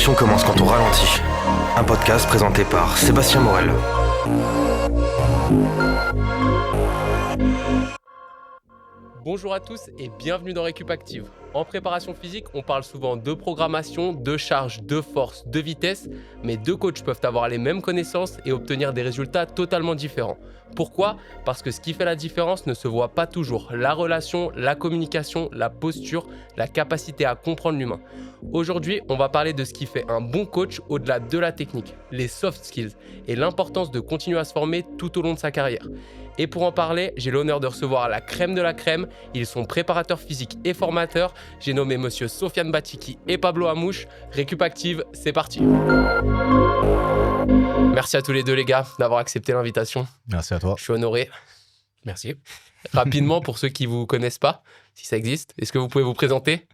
L'action commence quand on ralentit. Un podcast présenté par Sébastien Morel. Bonjour à tous et bienvenue dans Récup Active. En préparation physique, on parle souvent de programmation, de charge, de force, de vitesse, mais deux coachs peuvent avoir les mêmes connaissances et obtenir des résultats totalement différents. Pourquoi ? Parce que ce qui fait la différence ne se voit pas toujours. La relation, la communication, la posture, la capacité à comprendre l'humain. Aujourd'hui, on va parler de ce qui fait un bon coach au-delà de la technique, les soft skills et l'importance de continuer à se former tout au long de sa carrière. Et pour en parler, j'ai l'honneur de recevoir la crème de la crème. Ils sont préparateurs physiques et formateurs. J'ai nommé monsieur Sofiane Batiki et Pablo Amouche. Récup Active, c'est parti. Merci à tous les deux les gars d'avoir accepté l'invitation. Merci à toi. Je suis honoré. Merci. Rapidement, pour ceux qui ne vous connaissent pas, si ça existe, est-ce que vous pouvez vous présenter ?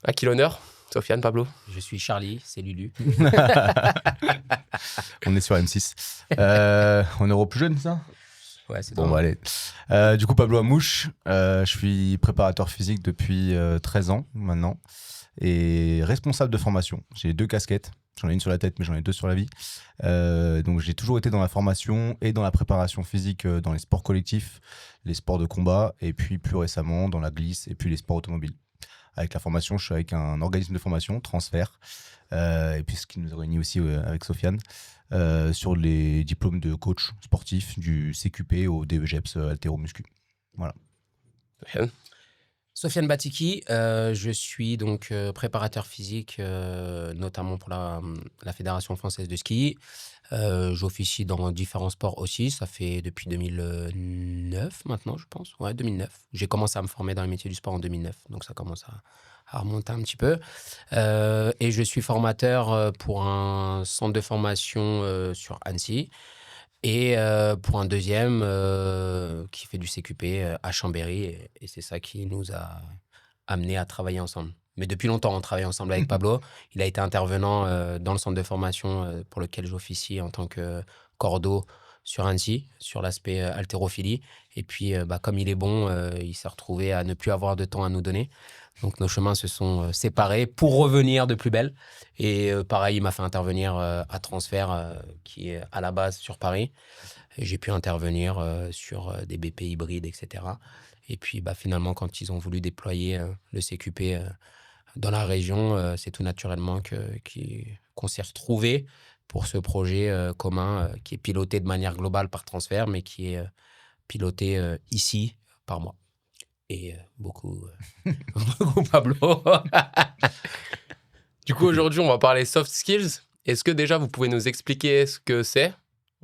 À qui l'honneur ? Sofiane, Pablo ? Je suis Charlie, c'est Lulu. On est sur M6. On est au plus jeune, ça ? Ouais, c'est Bon, bah, allez. Du coup, Pablo Amouche, je suis préparateur physique depuis 13 ans maintenant et responsable de formation. J'ai 2 casquettes. J'en ai une sur la tête, mais j'en ai 2 sur la vie. Donc, j'ai toujours été dans la formation et dans la préparation physique dans les sports collectifs, les sports de combat et puis plus récemment dans la glisse et puis les sports automobiles. Avec la formation, je suis avec un organisme de formation, Transfert, et puis ce qui nous réunit aussi avec Sofiane, sur les diplômes de coach sportif du CQP au DEGEPS haltéro-muscu. Voilà. Sofiane Batiki, je suis donc préparateur physique, notamment pour la Fédération française de ski. J'officie dans différents sports aussi. Ça fait depuis 2009 maintenant, je pense. Ouais, 2009. J'ai commencé à me former dans les métiers du sport en 2009. Donc, ça commence à remonter un petit peu. Et je suis formateur pour un centre de formation sur Annecy. Et pour un deuxième qui fait du CQP à Chambéry. Et c'est ça qui nous a amenés à travailler ensemble. Mais depuis longtemps, on travaille ensemble avec Pablo. Il a été intervenant dans le centre de formation pour lequel j'officie en tant que cordeau sur Annecy, sur l'aspect haltérophilie. Et puis, comme il est bon, il s'est retrouvé à ne plus avoir de temps à nous donner. Donc, nos chemins se sont séparés pour revenir de plus belle. Et pareil, il m'a fait intervenir à Transfert, qui est à la base sur Paris. Et j'ai pu intervenir sur des BP hybrides, etc. Et puis, finalement, quand ils ont voulu déployer le CQP dans la région, c'est tout naturellement qu'on s'est retrouvés pour ce projet commun qui est piloté de manière globale par Transfert, mais qui est piloté ici par moi. Et beaucoup Pablo. Du coup, aujourd'hui, on va parler soft skills. Est-ce que déjà, vous pouvez nous expliquer ce que c'est,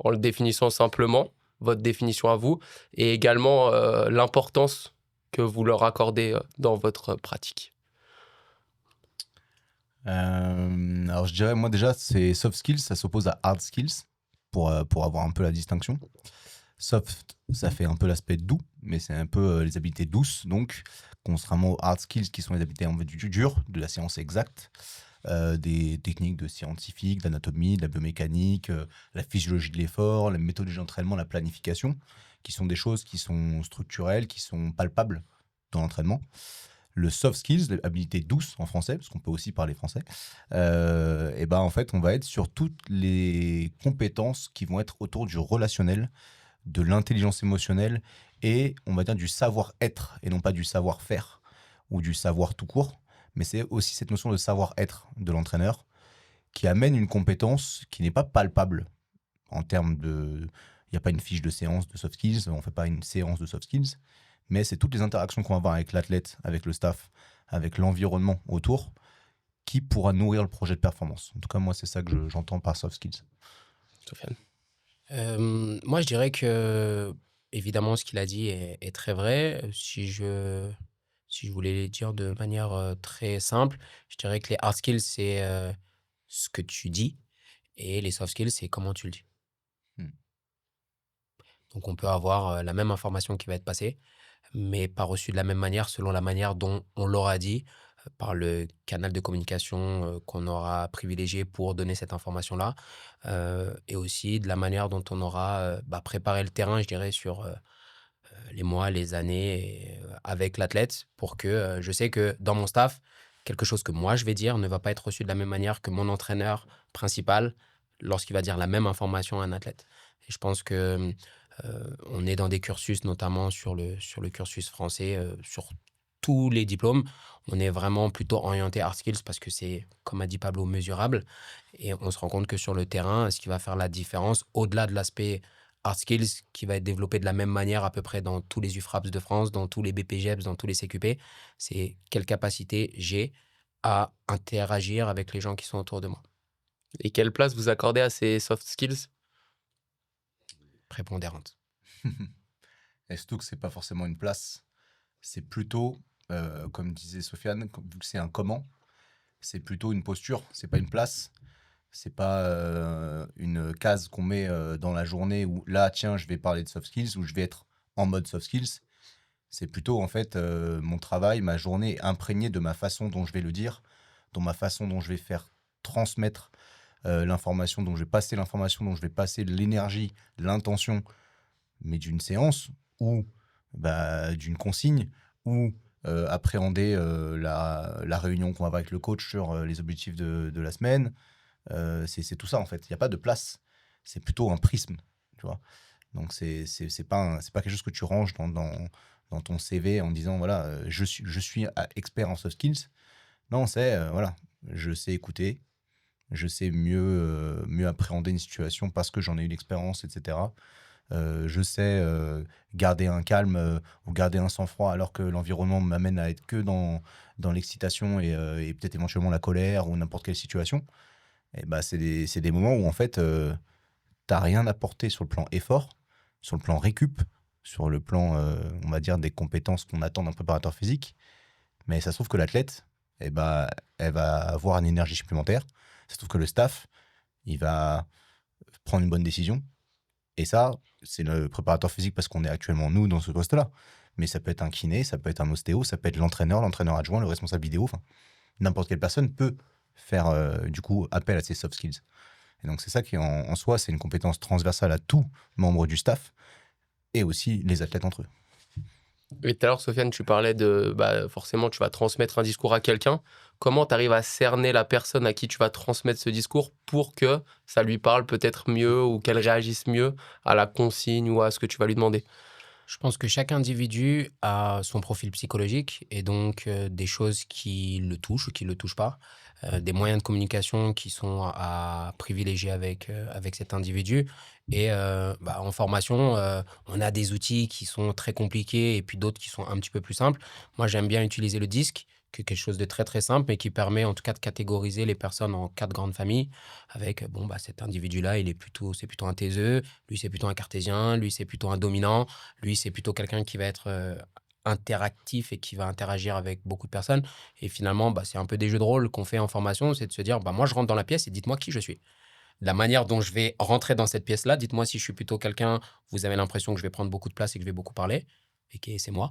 en le définissant simplement, votre définition à vous, et également l'importance que vous leur accordez dans votre pratique ? Alors, je dirais, moi, déjà, c'est soft skills, ça s'oppose à hard skills, pour avoir un peu la distinction. Soft, ça fait un peu l'aspect doux, mais c'est un peu les habiletés douces, donc, contrairement aux hard skills, qui sont les habiletés en fait du dur, de la science exacte, des techniques de scientifique, d'anatomie, de la biomécanique, la physiologie de l'effort, la méthodologie d'entraînement, la planification, qui sont des choses qui sont structurelles, qui sont palpables dans l'entraînement. Le soft skills, l'habilité douce en français, parce qu'on peut aussi parler français, et en fait, on va être sur toutes les compétences qui vont être autour du relationnel, de l'intelligence émotionnelle et, on va dire, du savoir-être et non pas du savoir-faire ou du savoir tout court. Mais c'est aussi cette notion de savoir-être de l'entraîneur qui amène une compétence qui n'est pas palpable en termes de... Il n'y a pas une fiche de séance de soft skills, on ne fait pas une séance de soft skills, mais c'est toutes les interactions qu'on va avoir avec l'athlète, avec le staff, avec l'environnement autour, qui pourra nourrir le projet de performance. En tout cas, moi, c'est ça que j'entends par soft skills. Sofiane ? Moi, je dirais que, évidemment, ce qu'il a dit est très vrai. Si je voulais les dire de manière très simple, je dirais que les hard skills, c'est ce que tu dis, et les soft skills, c'est comment tu le dis. Donc, on peut avoir la même information qui va être passée, mais pas reçue de la même manière selon la manière dont on l'aura dit par le canal de communication qu'on aura privilégié pour donner cette information-là, et aussi de la manière dont on aura préparé le terrain, je dirais, sur les mois, les années avec l'athlète, pour que je sais que dans mon staff, quelque chose que moi je vais dire ne va pas être reçu de la même manière que mon entraîneur principal lorsqu'il va dire la même information à un athlète. Et je pense que on est dans des cursus, notamment sur le cursus français, sur tous les diplômes. On est vraiment plutôt orienté hard skills parce que c'est, comme a dit Pablo, mesurable. Et on se rend compte que sur le terrain, ce qui va faire la différence, au-delà de l'aspect hard skills, qui va être développé de la même manière à peu près dans tous les UFRAPS de France, dans tous les BPGEPS, dans tous les CQP, c'est quelle capacité j'ai à interagir avec les gens qui sont autour de moi. Et quelle place vous accordez à ces soft skills? Prépondérante. Et surtout que c'est pas forcément une place, c'est plutôt, comme disait Sofiane, vu que c'est un comment, c'est plutôt une posture, c'est pas une place. C'est pas une case qu'on met dans la journée où là, tiens, je vais parler de soft skills ou je vais être en mode soft skills. C'est plutôt en fait mon travail, ma journée imprégnée de ma façon dont je vais le dire, de ma façon dont je vais faire transmettre l'information, dont je vais passer l'information, dont je vais passer l'énergie, l'intention, mais d'une séance ou bah, d'une consigne ou appréhender la réunion qu'on va avoir avec le coach sur les objectifs de la semaine. C'est tout ça en fait. Il n'y a pas de place. C'est plutôt un prisme, tu vois. Donc c'est pas quelque chose que tu ranges dans ton CV en disant voilà je suis expert en soft skills. Non, c'est voilà, je sais écouter, je sais mieux appréhender une situation parce que j'en ai eu l'expérience, etc. Je sais garder un calme ou garder un sang-froid alors que l'environnement m'amène à être que dans l'excitation et peut-être éventuellement la colère ou n'importe quelle situation. Et bah, c'est des moments où en fait, t'as rien apporté sur le plan effort, sur le plan récup, sur le plan, on va dire, des compétences qu'on attend d'un préparateur physique. Mais ça se trouve que l'athlète, eh bah, elle va avoir une énergie supplémentaire. Ça se trouve que le staff, il va prendre une bonne décision. Et ça, c'est le préparateur physique parce qu'on est actuellement, nous, dans ce poste-là. Mais ça peut être un kiné, ça peut être un ostéo, ça peut être l'entraîneur adjoint, le responsable vidéo. Enfin, n'importe quelle personne peut faire du coup appel à ces soft skills. Et donc c'est ça qui en soi, c'est une compétence transversale à tout membre du staff et aussi les athlètes entre eux. Et tout à l'heure, Sofiane, tu parlais de forcément, tu vas transmettre un discours à quelqu'un. Comment tu arrives à cerner la personne à qui tu vas transmettre ce discours pour que ça lui parle peut-être mieux ou qu'elle réagisse mieux à la consigne ou à ce que tu vas lui demander? Je pense que chaque individu a son profil psychologique et donc des choses qui le touchent ou qui ne le touchent pas, des moyens de communication qui sont à privilégier avec cet individu. Et en formation, on a des outils qui sont très compliqués et puis d'autres qui sont un petit peu plus simples. Moi, j'aime bien utiliser le disque, qui est quelque chose de très très simple et qui permet en tout cas de catégoriser les personnes en 4 grandes familles avec, cet individu-là, c'est plutôt un taiseux, lui c'est plutôt un cartésien, lui c'est plutôt un dominant, lui, c'est plutôt quelqu'un qui va être interactif et qui va interagir avec beaucoup de personnes. Et finalement, c'est un peu des jeux de rôle qu'on fait en formation, c'est de se dire, moi, je rentre dans la pièce et dites-moi qui je suis. La manière dont je vais rentrer dans cette pièce-là, dites-moi si je suis plutôt quelqu'un, vous avez l'impression que je vais prendre beaucoup de place et que je vais beaucoup parler, et que c'est moi.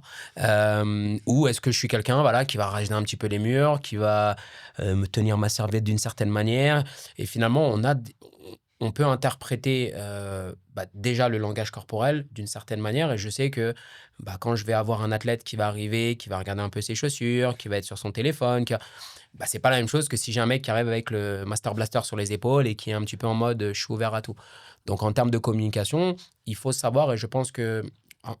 Ou est-ce que je suis quelqu'un voilà, qui va raser un petit peu les murs, qui va me tenir ma serviette d'une certaine manière. Et finalement, on peut interpréter déjà le langage corporel d'une certaine manière. Et je sais que quand je vais avoir un athlète qui va arriver, qui va regarder un peu ses chaussures, qui va être sur son téléphone, c'est pas la même chose que si j'ai un mec qui arrive avec le Master Blaster sur les épaules et qui est un petit peu en mode je suis ouvert à tout. Donc en termes de communication, il faut savoir, et je pense que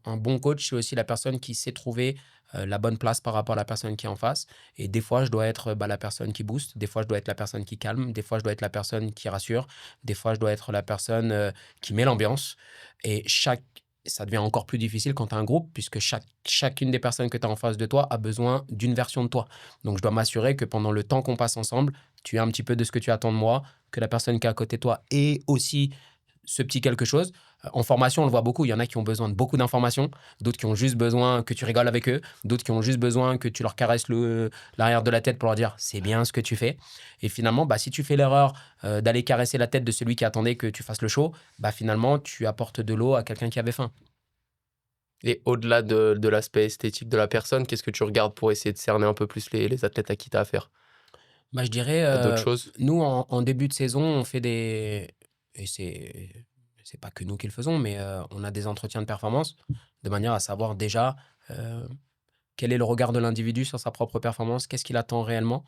un bon coach, c'est aussi la personne qui sait trouver la bonne place par rapport à la personne qui est en face. Et des fois, je dois être la personne qui booste, des fois, je dois être la personne qui calme, des fois, je dois être la personne qui rassure, des fois, je dois être la personne qui met l'ambiance. Et ça devient encore plus difficile quand tu as un groupe, puisque chacune des personnes que tu as en face de toi a besoin d'une version de toi. Donc, je dois m'assurer que pendant le temps qu'on passe ensemble, tu as un petit peu de ce que tu attends de moi, que la personne qui est à côté de toi ait aussi ce petit quelque chose. En formation, on le voit beaucoup. Il y en a qui ont besoin de beaucoup d'informations, d'autres qui ont juste besoin que tu rigoles avec eux, d'autres qui ont juste besoin que tu leur caresses l'arrière de la tête pour leur dire c'est bien ce que tu fais. Et finalement, si tu fais l'erreur d'aller caresser la tête de celui qui attendait que tu fasses le show, finalement, tu apportes de l'eau à quelqu'un qui avait faim. Et au-delà de l'aspect esthétique de la personne, qu'est-ce que tu regardes pour essayer de cerner un peu plus les athlètes à qui tu as affaire? Je dirais, D'autres choses? nous, en début de saison, on fait et c'est pas que nous qui le faisons, mais on a des entretiens de performance de manière à savoir déjà quel est le regard de l'individu sur sa propre performance, qu'est-ce qu'il attend réellement.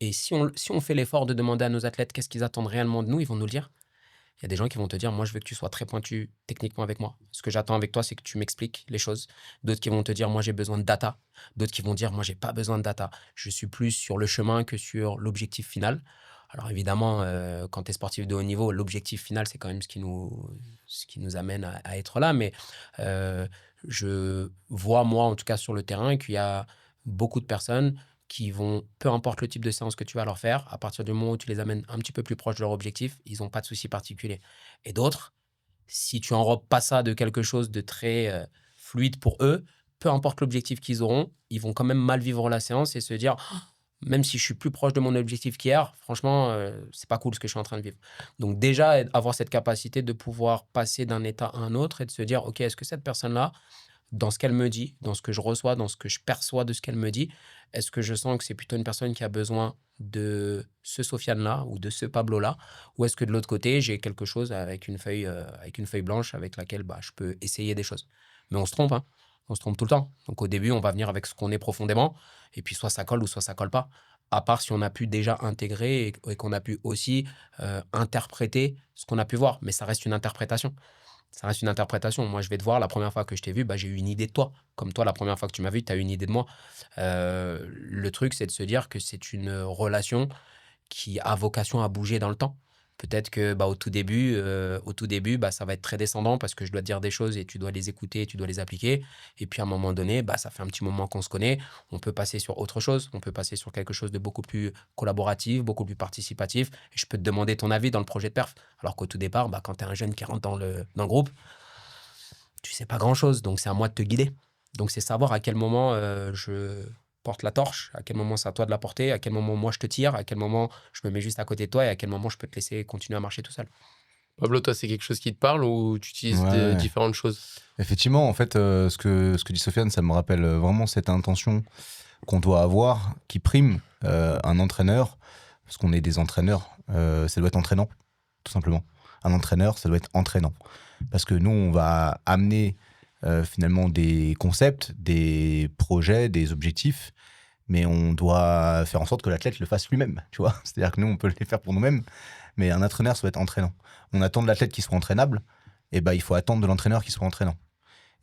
Et si on fait l'effort de demander à nos athlètes qu'est-ce qu'ils attendent réellement de nous, ils vont nous le dire. Il y a des gens qui vont te dire, moi, je veux que tu sois très pointu techniquement avec moi. Ce que j'attends avec toi, c'est que tu m'expliques les choses. D'autres qui vont te dire, moi, j'ai besoin de data. D'autres qui vont dire, moi, j'ai pas besoin de data. Je suis plus sur le chemin que sur l'objectif final. Alors évidemment, quand tu es sportif de haut niveau, l'objectif final, c'est quand même ce qui nous amène à être là. Mais je vois, moi, en tout cas sur le terrain, qu'il y a beaucoup de personnes qui vont, peu importe le type de séance que tu vas leur faire, à partir du moment où tu les amènes un petit peu plus proche de leur objectif, ils n'ont pas de souci particulier. Et d'autres, si tu enrobes pas ça de quelque chose de très fluide pour eux, peu importe l'objectif qu'ils auront, ils vont quand même mal vivre la séance et se dire, oh, même si je suis plus proche de mon objectif qu'hier, franchement, c'est pas cool ce que je suis en train de vivre. Donc déjà, avoir cette capacité de pouvoir passer d'un état à un autre et de se dire, ok, est-ce que cette personne-là, dans ce qu'elle me dit, dans ce que je reçois, dans ce que je perçois de ce qu'elle me dit, est-ce que je sens que c'est plutôt une personne qui a besoin de ce Sofiane-là ou de ce Pablo-là, ou est-ce que de l'autre côté, j'ai quelque chose avec une feuille blanche avec laquelle je peux essayer des choses. Mais on se trompe, hein. On se trompe tout le temps. Donc au début, on va venir avec ce qu'on est profondément, et puis soit ça colle ou soit ça colle pas. À part si on a pu déjà intégrer et qu'on a pu aussi interpréter ce qu'on a pu voir. Mais ça reste une interprétation. Ça reste une interprétation. Moi, je vais te voir, la première fois que je t'ai vu, j'ai eu une idée de toi. Comme toi, la première fois que tu m'as vu, tu as eu une idée de moi. Le truc, c'est de se dire que c'est une relation qui a vocation à bouger dans le temps. Peut-être que au tout début, ça va être très descendant parce que je dois te dire des choses et tu dois les écouter et tu dois les appliquer. Et puis à un moment donné, ça fait un petit moment qu'on se connaît. On peut passer sur autre chose. On peut passer sur quelque chose de beaucoup plus collaboratif, beaucoup plus participatif. Et je peux te demander ton avis dans le projet de perf. Alors qu'au tout départ, quand tu es un jeune qui rentre dans le groupe, tu sais pas grand-chose. Donc c'est à moi de te guider. Donc c'est savoir à quel moment je porte la torche, à quel moment c'est à toi de la porter, à quel moment moi je te tire, à quel moment je me mets juste à côté de toi et à quel moment je peux te laisser continuer à marcher tout seul. Pablo, toi, c'est quelque chose qui te parle ou tu utilises Ouais. différentes choses? Effectivement, en fait, ce que dit Sofiane, ça me rappelle vraiment cette intention qu'on doit avoir, qui prime un entraîneur, parce qu'on est des entraîneurs, ça doit être entraînant, tout simplement. Un entraîneur, ça doit être entraînant. Parce que nous, on va amener finalement des concepts, des projets, des objectifs, mais on doit faire en sorte que l'athlète le fasse lui-même, tu vois. C'est-à-dire que nous, on peut les faire pour nous-mêmes, mais un entraîneur, ça doit être entraînant. On attend de l'athlète qu'il soit entraînable, et il faut attendre de l'entraîneur qu'il soit entraînant.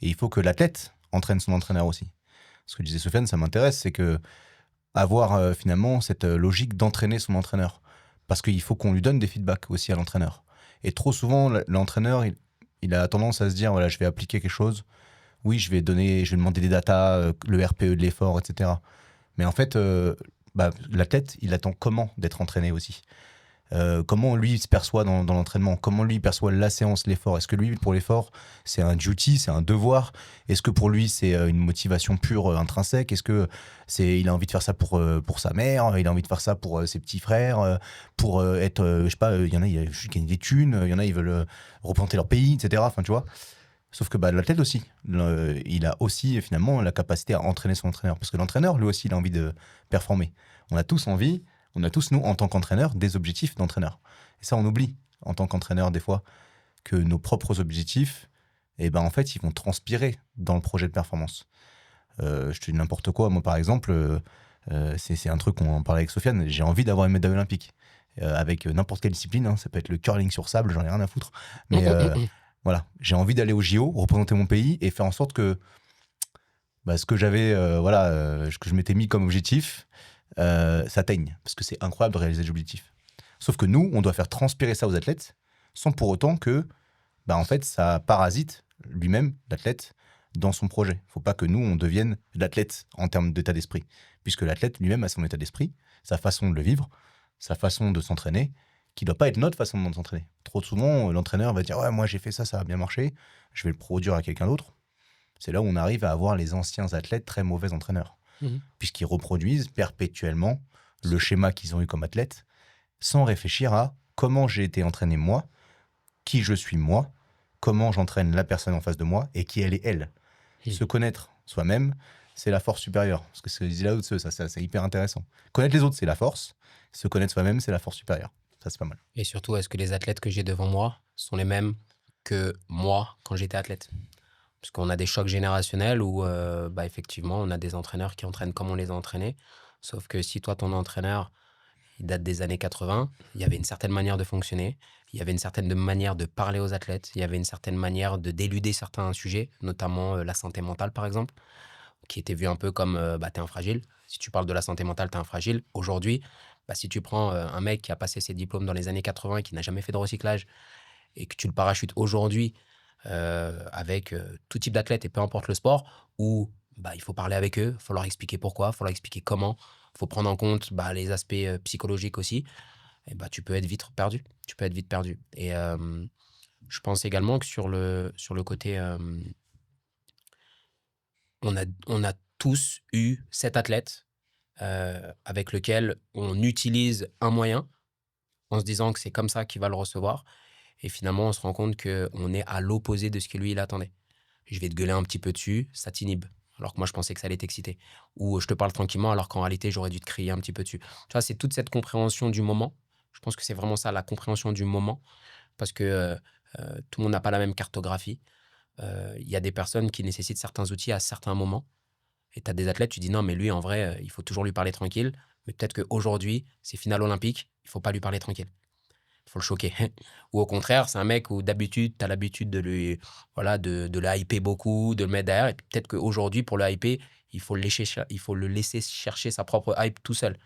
Et il faut que l'athlète entraîne son entraîneur aussi. Ce que disait Sofiane, ça m'intéresse, c'est que avoir finalement cette logique d'entraîner son entraîneur. Parce qu'il faut qu'on lui donne des feedbacks aussi à l'entraîneur. Et trop souvent, l'entraîneur, il a tendance à se dire, voilà, je vais appliquer quelque chose. Oui, je vais demander des datas, le RPE de l'effort, etc. Mais en fait, l'athlète, il attend comment d'être entraîné aussi. Comment lui il se perçoit dans l'entraînement, comment lui il perçoit la séance, l'effort. Est-ce que lui, pour l'effort, c'est un duty, c'est un devoir? Est-ce que pour lui, c'est une motivation pure, intrinsèque? Est-ce que il a envie de faire ça pour sa mère, il a envie de faire ça pour ses petits frères, pour être, je sais pas, il y en a, il a juste gagné des thunes, il y en a, ils veulent représenter leur pays, etc. Enfin, tu vois. Sauf que l'athlète aussi, il a aussi finalement la capacité à entraîner son entraîneur. Parce que l'entraîneur, lui aussi, il a envie de performer. On a tous envie, on a tous, nous, en tant qu'entraîneur, des objectifs d'entraîneur. Et ça, on oublie, en tant qu'entraîneur, des fois, que nos propres objectifs, en fait, ils vont transpirer dans le projet de performance. Je te dis n'importe quoi. Moi, par exemple, c'est un truc qu'on en parlait avec Sofiane. J'ai envie d'avoir une médaille olympique. Avec n'importe quelle discipline. Hein, ça peut être le curling sur sable, j'en ai rien à foutre. Mais voilà, j'ai envie d'aller au JO, représenter mon pays et faire en sorte que ce que j'avais, ce que je m'étais mis comme objectif, s'atteigne. Parce que c'est incroyable de réaliser des objectifs. Sauf que nous, on doit faire transpirer ça aux athlètes sans pour autant que, en fait, ça parasite lui-même, l'athlète, dans son projet. Il ne faut pas que nous, on devienne l'athlète en termes d'état d'esprit. Puisque l'athlète lui-même a son état d'esprit, sa façon de le vivre, sa façon de s'entraîner, qui ne doit pas être notre façon de s'entraîner. Trop souvent, l'entraîneur va dire « Ouais, moi j'ai fait ça, ça a bien marché, je vais le produire à quelqu'un d'autre ». C'est là où on arrive à avoir les anciens athlètes très mauvais entraîneurs. Puisqu'ils reproduisent perpétuellement le schéma qu'ils ont eu comme athlète, sans réfléchir à comment j'ai été entraîné moi, qui je suis moi, comment j'entraîne la personne en face de moi et qui elle est elle. Se connaître soi-même, c'est la force supérieure. Parce que ce que disait Lao Tzu, ça c'est hyper intéressant. Connaître les autres, c'est la force. Se connaître soi-même, c'est la force supérieure. Ça, c'est pas mal. Et surtout, est-ce que les athlètes que j'ai devant moi sont les mêmes que moi quand j'étais athlète? Parce qu'on a des chocs générationnels où, effectivement, on a des entraîneurs qui entraînent comme on les a entraînés. Sauf que si toi, ton entraîneur, il date des années 80, il y avait une certaine manière de fonctionner, il y avait une certaine manière de parler aux athlètes, il y avait une certaine manière de d'éluder certains sujets, notamment la santé mentale, par exemple, qui était vue un peu comme t'es un fragile. Si tu parles de la santé mentale, t'es un fragile. Aujourd'hui, si tu prends un mec qui a passé ses diplômes dans les années 80 et qui n'a jamais fait de recyclage et que tu le parachutes aujourd'hui avec tout type d'athlète et peu importe le sport, où il faut parler avec eux, il faut leur expliquer pourquoi, il faut leur expliquer comment, il faut prendre en compte les aspects psychologiques aussi, et tu peux être vite perdu. Tu peux être vite perdu. Et je pense également que sur le côté, on a tous eu cet athlète avec lequel on utilise un moyen en se disant que c'est comme ça qu'il va le recevoir. Et finalement, on se rend compte qu'on est à l'opposé de ce que lui, il attendait. Je vais te gueuler un petit peu dessus, ça t'inhibe. Alors que moi, je pensais que ça allait t'exciter. Ou je te parle tranquillement, alors qu'en réalité, j'aurais dû te crier un petit peu dessus. Tu vois, c'est toute cette compréhension du moment. Je pense que c'est vraiment ça, la compréhension du moment. Parce que tout le monde n'a pas la même cartographie. Il y a des personnes qui nécessitent certains outils à certains moments. Et tu as des athlètes, tu dis non, mais lui, en vrai, il faut toujours lui parler tranquille. Mais peut-être qu'aujourd'hui, c'est finale olympique, il ne faut pas lui parler tranquille. Il faut le choquer. Ou au contraire, c'est un mec où d'habitude, tu as l'habitude de lui, voilà, de le hyper beaucoup, de le mettre derrière. Et puis peut-être qu'aujourd'hui, pour le hyper, il faut le laisser chercher sa propre hype tout seul.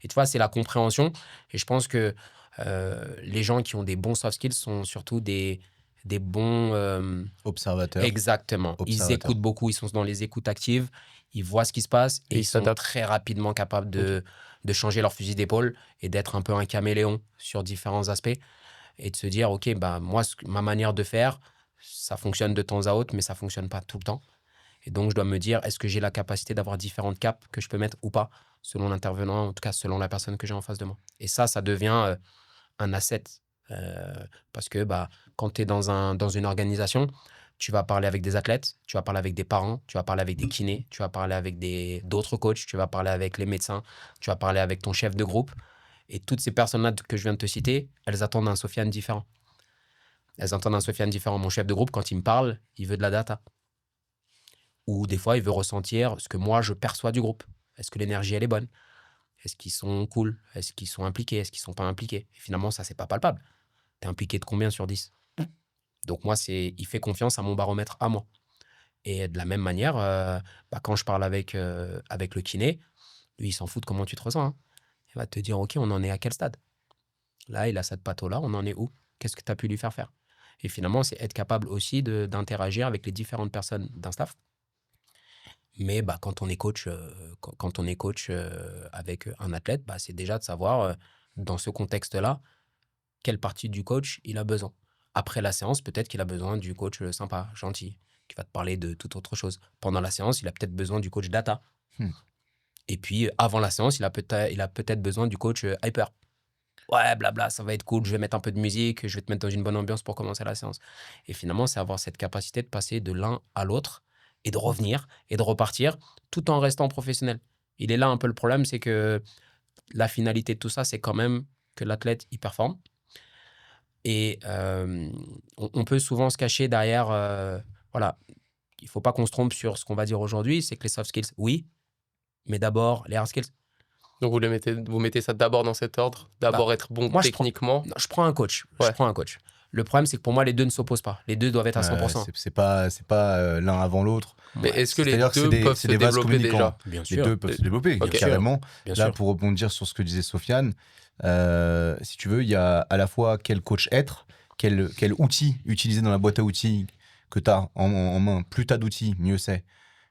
Et tu vois, c'est la compréhension. Et je pense que les gens qui ont des bons soft skills sont surtout des bons... Observateur. Exactement. Ils écoutent beaucoup, ils sont dans les écoutes actives, ils voient ce qui se passe et ils sont très rapidement capables de changer leur fusil d'épaule et d'être un peu un caméléon sur différents aspects et de se dire, OK, moi, ma manière de faire, ça fonctionne de temps à autre, mais ça fonctionne pas tout le temps. Et donc, je dois me dire, est-ce que j'ai la capacité d'avoir différentes capes que je peux mettre ou pas, selon l'intervenant, en tout cas, selon la personne que j'ai en face de moi. Et ça devient un asset. Parce que quand tu es dans une organisation, tu vas parler avec des athlètes, tu vas parler avec des parents, tu vas parler avec des kinés, tu vas parler avec d'autres coachs, tu vas parler avec les médecins, tu vas parler avec ton chef de groupe. Et toutes ces personnes-là que je viens de te citer, elles attendent un Sofiane différent. Elles attendent un Sofiane différent. Mon chef de groupe, quand il me parle, il veut de la data. Ou des fois, il veut ressentir ce que moi, je perçois du groupe. Est-ce que l'énergie, elle est bonne? Est-ce qu'ils sont cool? Est-ce qu'ils sont impliqués? Est-ce qu'ils ne sont pas impliqués? Et finalement, ça, c'est pas palpable. Tu es impliqué de combien sur 10? Donc moi, il fait confiance à mon baromètre à moi. Et de la même manière, quand je parle avec le kiné, lui, il s'en fout de comment tu te ressens. Hein. Il va te dire, OK, on en est à quel stade? Là, il a cette patho-là, on en est où? Qu'est-ce que tu as pu lui faire faire? Et finalement, c'est être capable aussi d'interagir avec les différentes personnes d'un staff. Mais quand on est coach, avec un athlète, c'est déjà de savoir, dans ce contexte-là, quelle partie du coach il a besoin. Après la séance, peut-être qu'il a besoin du coach sympa, gentil, qui va te parler de toute autre chose. Pendant la séance, il a peut-être besoin du coach data. Et puis, avant la séance, il a peut-être besoin du coach hyper. Ouais, blabla, ça va être cool, je vais mettre un peu de musique, je vais te mettre dans une bonne ambiance pour commencer la séance. Et finalement, c'est avoir cette capacité de passer de l'un à l'autre et de revenir et de repartir tout en restant professionnel. Il est là un peu le problème, c'est que la finalité de tout ça, c'est quand même que l'athlète, il performe. Et on peut souvent se cacher derrière, voilà, il ne faut pas qu'on se trompe sur ce qu'on va dire aujourd'hui, c'est que les soft skills, oui, mais d'abord les hard skills. Donc vous mettez ça d'abord dans cet ordre, d'abord être bon techniquement. Je prends un coach. Ouais. Je prends un coach. Le problème, c'est que pour moi, les deux ne s'opposent pas. Les deux doivent être à 100%. C'est pas l'un avant l'autre. Mais est-ce que les deux peuvent se développer déjà? Bien sûr. Les deux peuvent se développer, carrément. Là, pour rebondir sur ce que disait Sofiane, si tu veux, il y a à la fois quel coach être, quel outil utiliser dans la boîte à outils que tu as en main. Plus tu as d'outils, mieux c'est.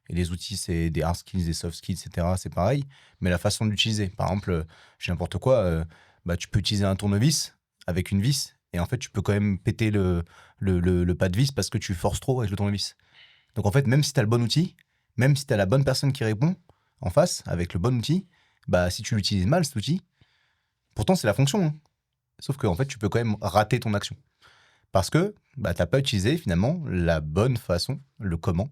Et les outils, c'est des hard skills, des soft skills, etc. C'est pareil. Mais la façon d'utiliser. Par exemple, j'ai n'importe quoi, tu peux utiliser un tournevis avec une vis. Et en fait, tu peux quand même péter le pas de vis parce que tu forces trop avec le tournevis. Donc en fait, même si tu as le bon outil, même si tu as la bonne personne qui répond en face avec le bon outil, si tu l'utilises mal, cet outil, pourtant c'est la fonction. Hein. Sauf qu'en fait, tu peux quand même rater ton action. Parce que tu n'as pas utilisé finalement la bonne façon, le comment,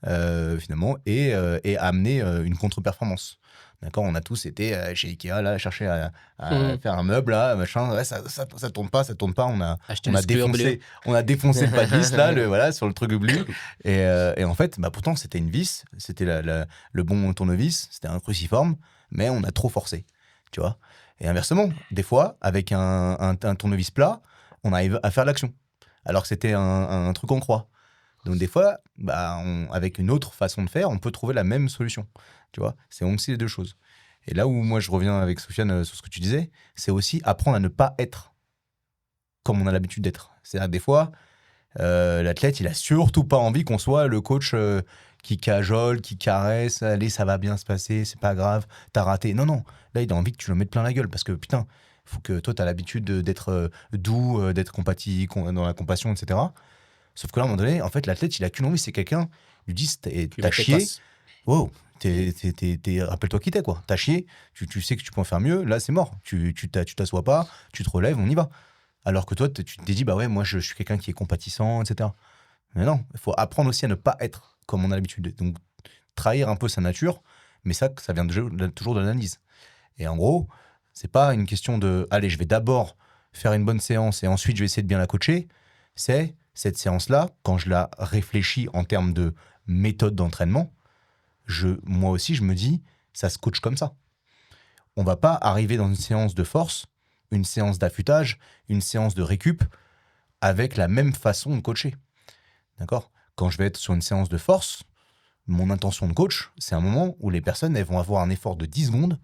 finalement, et amener une contre-performance. D'accord, on a tous été chez Ikea, là, chercher à faire un meuble, là, machin, ouais, ça tourne pas, Acheter on le a screw bleu. on a défoncé le pas de vis, là, voilà, sur le truc bleu. Et en fait, bah, pourtant, c'était une vis, c'était le bon tournevis, c'était un cruciforme, mais on a trop forcé, tu vois. Et inversement, des fois, avec un tournevis plat, on arrive à faire l'action, alors que c'était un truc en croix. Donc des fois, bah, avec une autre façon de faire, on peut trouver la même solution. Tu vois, c'est aussi les deux choses. Et là où moi je reviens avec Sofiane sur ce que tu disais, c'est aussi apprendre à ne pas être comme on a l'habitude d'être. C'est-à-dire des fois, l'athlète, il a surtout pas envie qu'on soit le coach qui cajole, qui caresse, allez, ça va bien se passer, c'est pas grave, t'as raté. Non, non, là, il a envie que tu le mettes plein la gueule parce que putain, faut que toi, t'as l'habitude d'être doux, d'être dans la compassion, etc. Sauf que là, à un moment donné, en fait, l'athlète, il a qu'une envie, c'est quelqu'un lui dit, t'as chié, wow, rappelle-toi qui t'es, quoi. T'as chié, tu sais que tu peux en faire mieux, là, c'est mort. Tu t'assois pas, tu te relèves, on y va. Alors que toi, tu t'es dit, bah ouais, moi, je suis quelqu'un qui est compatissant, etc. Mais non, il faut apprendre aussi à ne pas être comme on a l'habitude. Donc, trahir un peu sa nature, mais ça vient toujours de l'analyse. Et en gros, c'est pas une question de, allez, je vais d'abord faire une bonne séance et ensuite je vais essayer de bien la coacher. C'est cette séance-là, quand je la réfléchis en termes de méthode d'entraînement, moi aussi, je me dis, ça se coach comme ça. On va pas arriver dans une séance de force, une séance d'affûtage, une séance de récup, avec la même façon de coacher. D'accord ? Quand je vais être sur une séance de force, mon intention de coach, c'est un moment où les personnes, elles vont avoir un effort de 10 secondes,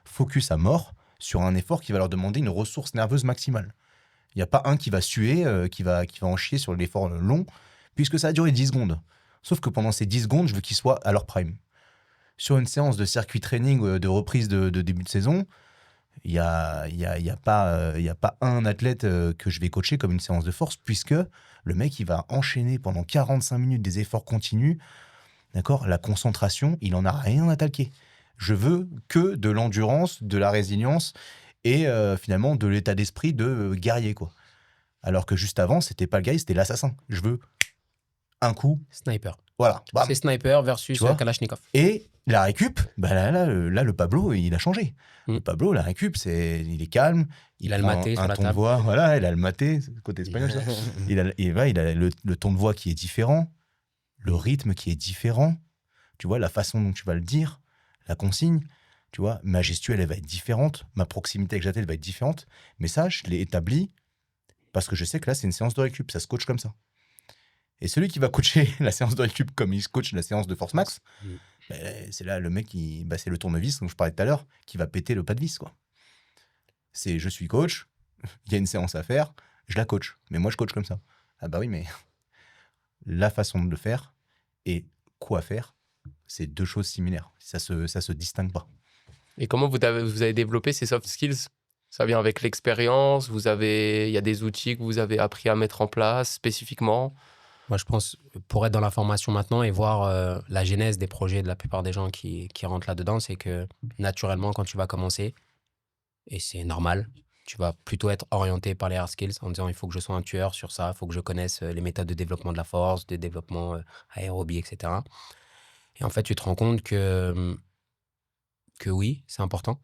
focus à mort, sur un effort qui va leur demander une ressource nerveuse maximale. Il n'y a pas un qui va suer, qui va en chier sur l'effort long, puisque ça a duré 10 secondes. Sauf que pendant ces 10 secondes, je veux qu'ils soient à leur prime. Sur une séance de circuit training, de reprise de début de saison, il n'y a pas un athlète que je vais coacher comme une séance de force, puisque le mec, il va enchaîner pendant 45 minutes des efforts continus. D'accord ? La concentration, il n'en a rien à talquer. Je veux que de l'endurance, de la résilience et finalement de l'état d'esprit de guerrier, quoi. Alors que juste avant, c'était pas le guerrier, c'était l'assassin. Je veux un coup, Sniper. voilà. Bam. C'est Sniper versus Tu vois Kalachnikov. Et la récup, bah là, le Pablo, il a changé. Mm. Le Pablo, la récup, il est calme. Il a le prend maté sur un la ton de table. voix, voilà, il a le maté, c'est le côté espagnol, ça. Il a le ton de voix qui est différent, le rythme qui est différent, tu vois, la façon dont tu vas le dire, la consigne, tu vois, ma gestuelle, elle va être différente, ma proximité avec Jatel va être différente, mais ça, je l'ai établi parce que je sais que là, c'est une séance de récup, ça se coach comme ça. Et celui qui va coacher la séance de récup comme il coach la séance de force max, c'est là le mec c'est le tournevis dont je parlais tout à l'heure, qui va péter le pas de vis, quoi. C'est je suis coach, il y a une séance à faire, je la coach, mais moi je coach comme ça. Ah bah oui, mais la façon de le faire et quoi faire, c'est deux choses similaires. Ça se distingue pas. Et comment vous avez développé ces soft skills ? Ça vient avec l'expérience, il y a des outils que vous avez appris à mettre en place spécifiquement ? Moi, je pense, pour être dans la formation maintenant et voir la genèse des projets de la plupart des gens qui rentrent là-dedans, c'est que naturellement, quand tu vas commencer, et c'est normal, tu vas plutôt être orienté par les hard skills en disant il faut que je sois un tueur sur ça, il faut que je connaisse les méthodes de développement de la force, de développement aérobie, etc. Et en fait, tu te rends compte que oui, c'est important,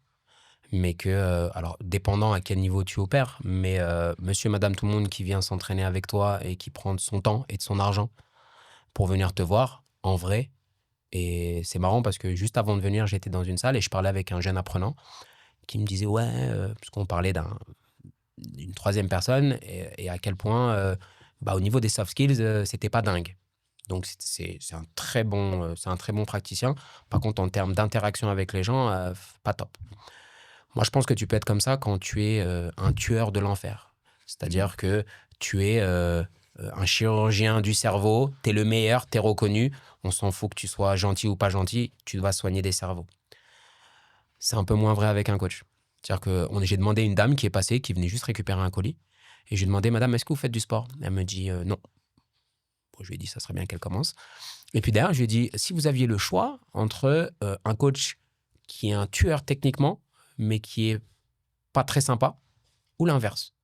mais que, alors, dépendant à quel niveau tu opères, mais monsieur, madame, tout le monde qui vient s'entraîner avec toi et qui prend de son temps et de son argent pour venir te voir, en vrai, et c'est marrant parce que juste avant de venir, j'étais dans une salle et je parlais avec un jeune apprenant qui me disait, ouais, parce qu'on parlait d'une troisième personne et à quel point, au niveau des soft skills, c'était pas dingue. Donc, c'est un très bon praticien. Par contre, en termes d'interaction avec les gens, pas top. Moi, je pense que tu peux être comme ça quand tu es un tueur de l'enfer. C'est-à-dire que tu es un chirurgien du cerveau, tu es le meilleur, tu es reconnu. On s'en fout que tu sois gentil ou pas gentil, tu dois soigner des cerveaux. C'est un peu moins vrai avec un coach. C'est-à-dire que j'ai demandé à une dame qui est passée, qui venait juste récupérer un colis. Et je lui ai demandé, madame, est-ce que vous faites du sport ? Elle me dit non. Bon, je lui ai dit, ça serait bien qu'elle commence. Et puis derrière, je lui ai dit, si vous aviez le choix entre un coach qui est un tueur techniquement, mais qui est pas très sympa, ou l'inverse.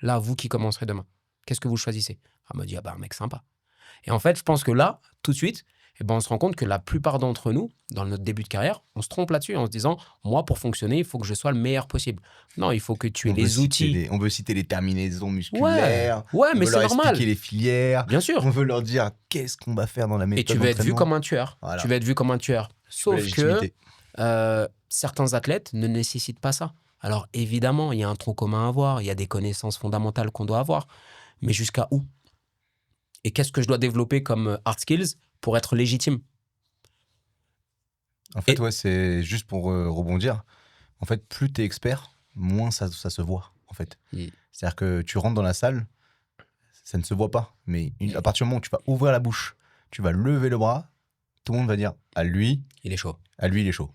Là, vous qui commencerez demain, qu'est-ce que vous choisissez ? Elle m'a dit, un mec sympa. Et en fait, je pense que là, tout de suite, et ben on se rend compte que la plupart d'entre nous, dans notre début de carrière, on se trompe là-dessus en se disant, moi, pour fonctionner, il faut que je sois le meilleur possible. Non, il faut que tu aies les outils. On veut citer les terminaisons Ouais, musculaires. ouais, On mais veut c'est leur normal. expliquer les filières. Bien sûr. On veut leur dire qu'est-ce qu'on va faire dans la méthode Et tu vas être vu d'entraînement. comme un tueur. Voilà. Tu vas être vu comme un tueur. Tu veux la Sauf que légitimité. certains athlètes ne nécessitent pas ça. Alors évidemment, il y a un tronc commun à avoir, il y a des connaissances fondamentales qu'on doit avoir, mais jusqu'à où? Et qu'est-ce que je dois développer comme hard skills pour être légitime? En fait, Et- ouais, c'est juste pour rebondir. En fait, plus tu es expert, moins ça se voit, en fait. Mm. C'est-à-dire que tu rentres dans la salle, ça ne se voit pas. Mais à partir du moment où tu vas ouvrir la bouche, tu vas lever le bras, tout le monde va dire à lui, Il est chaud. il est chaud.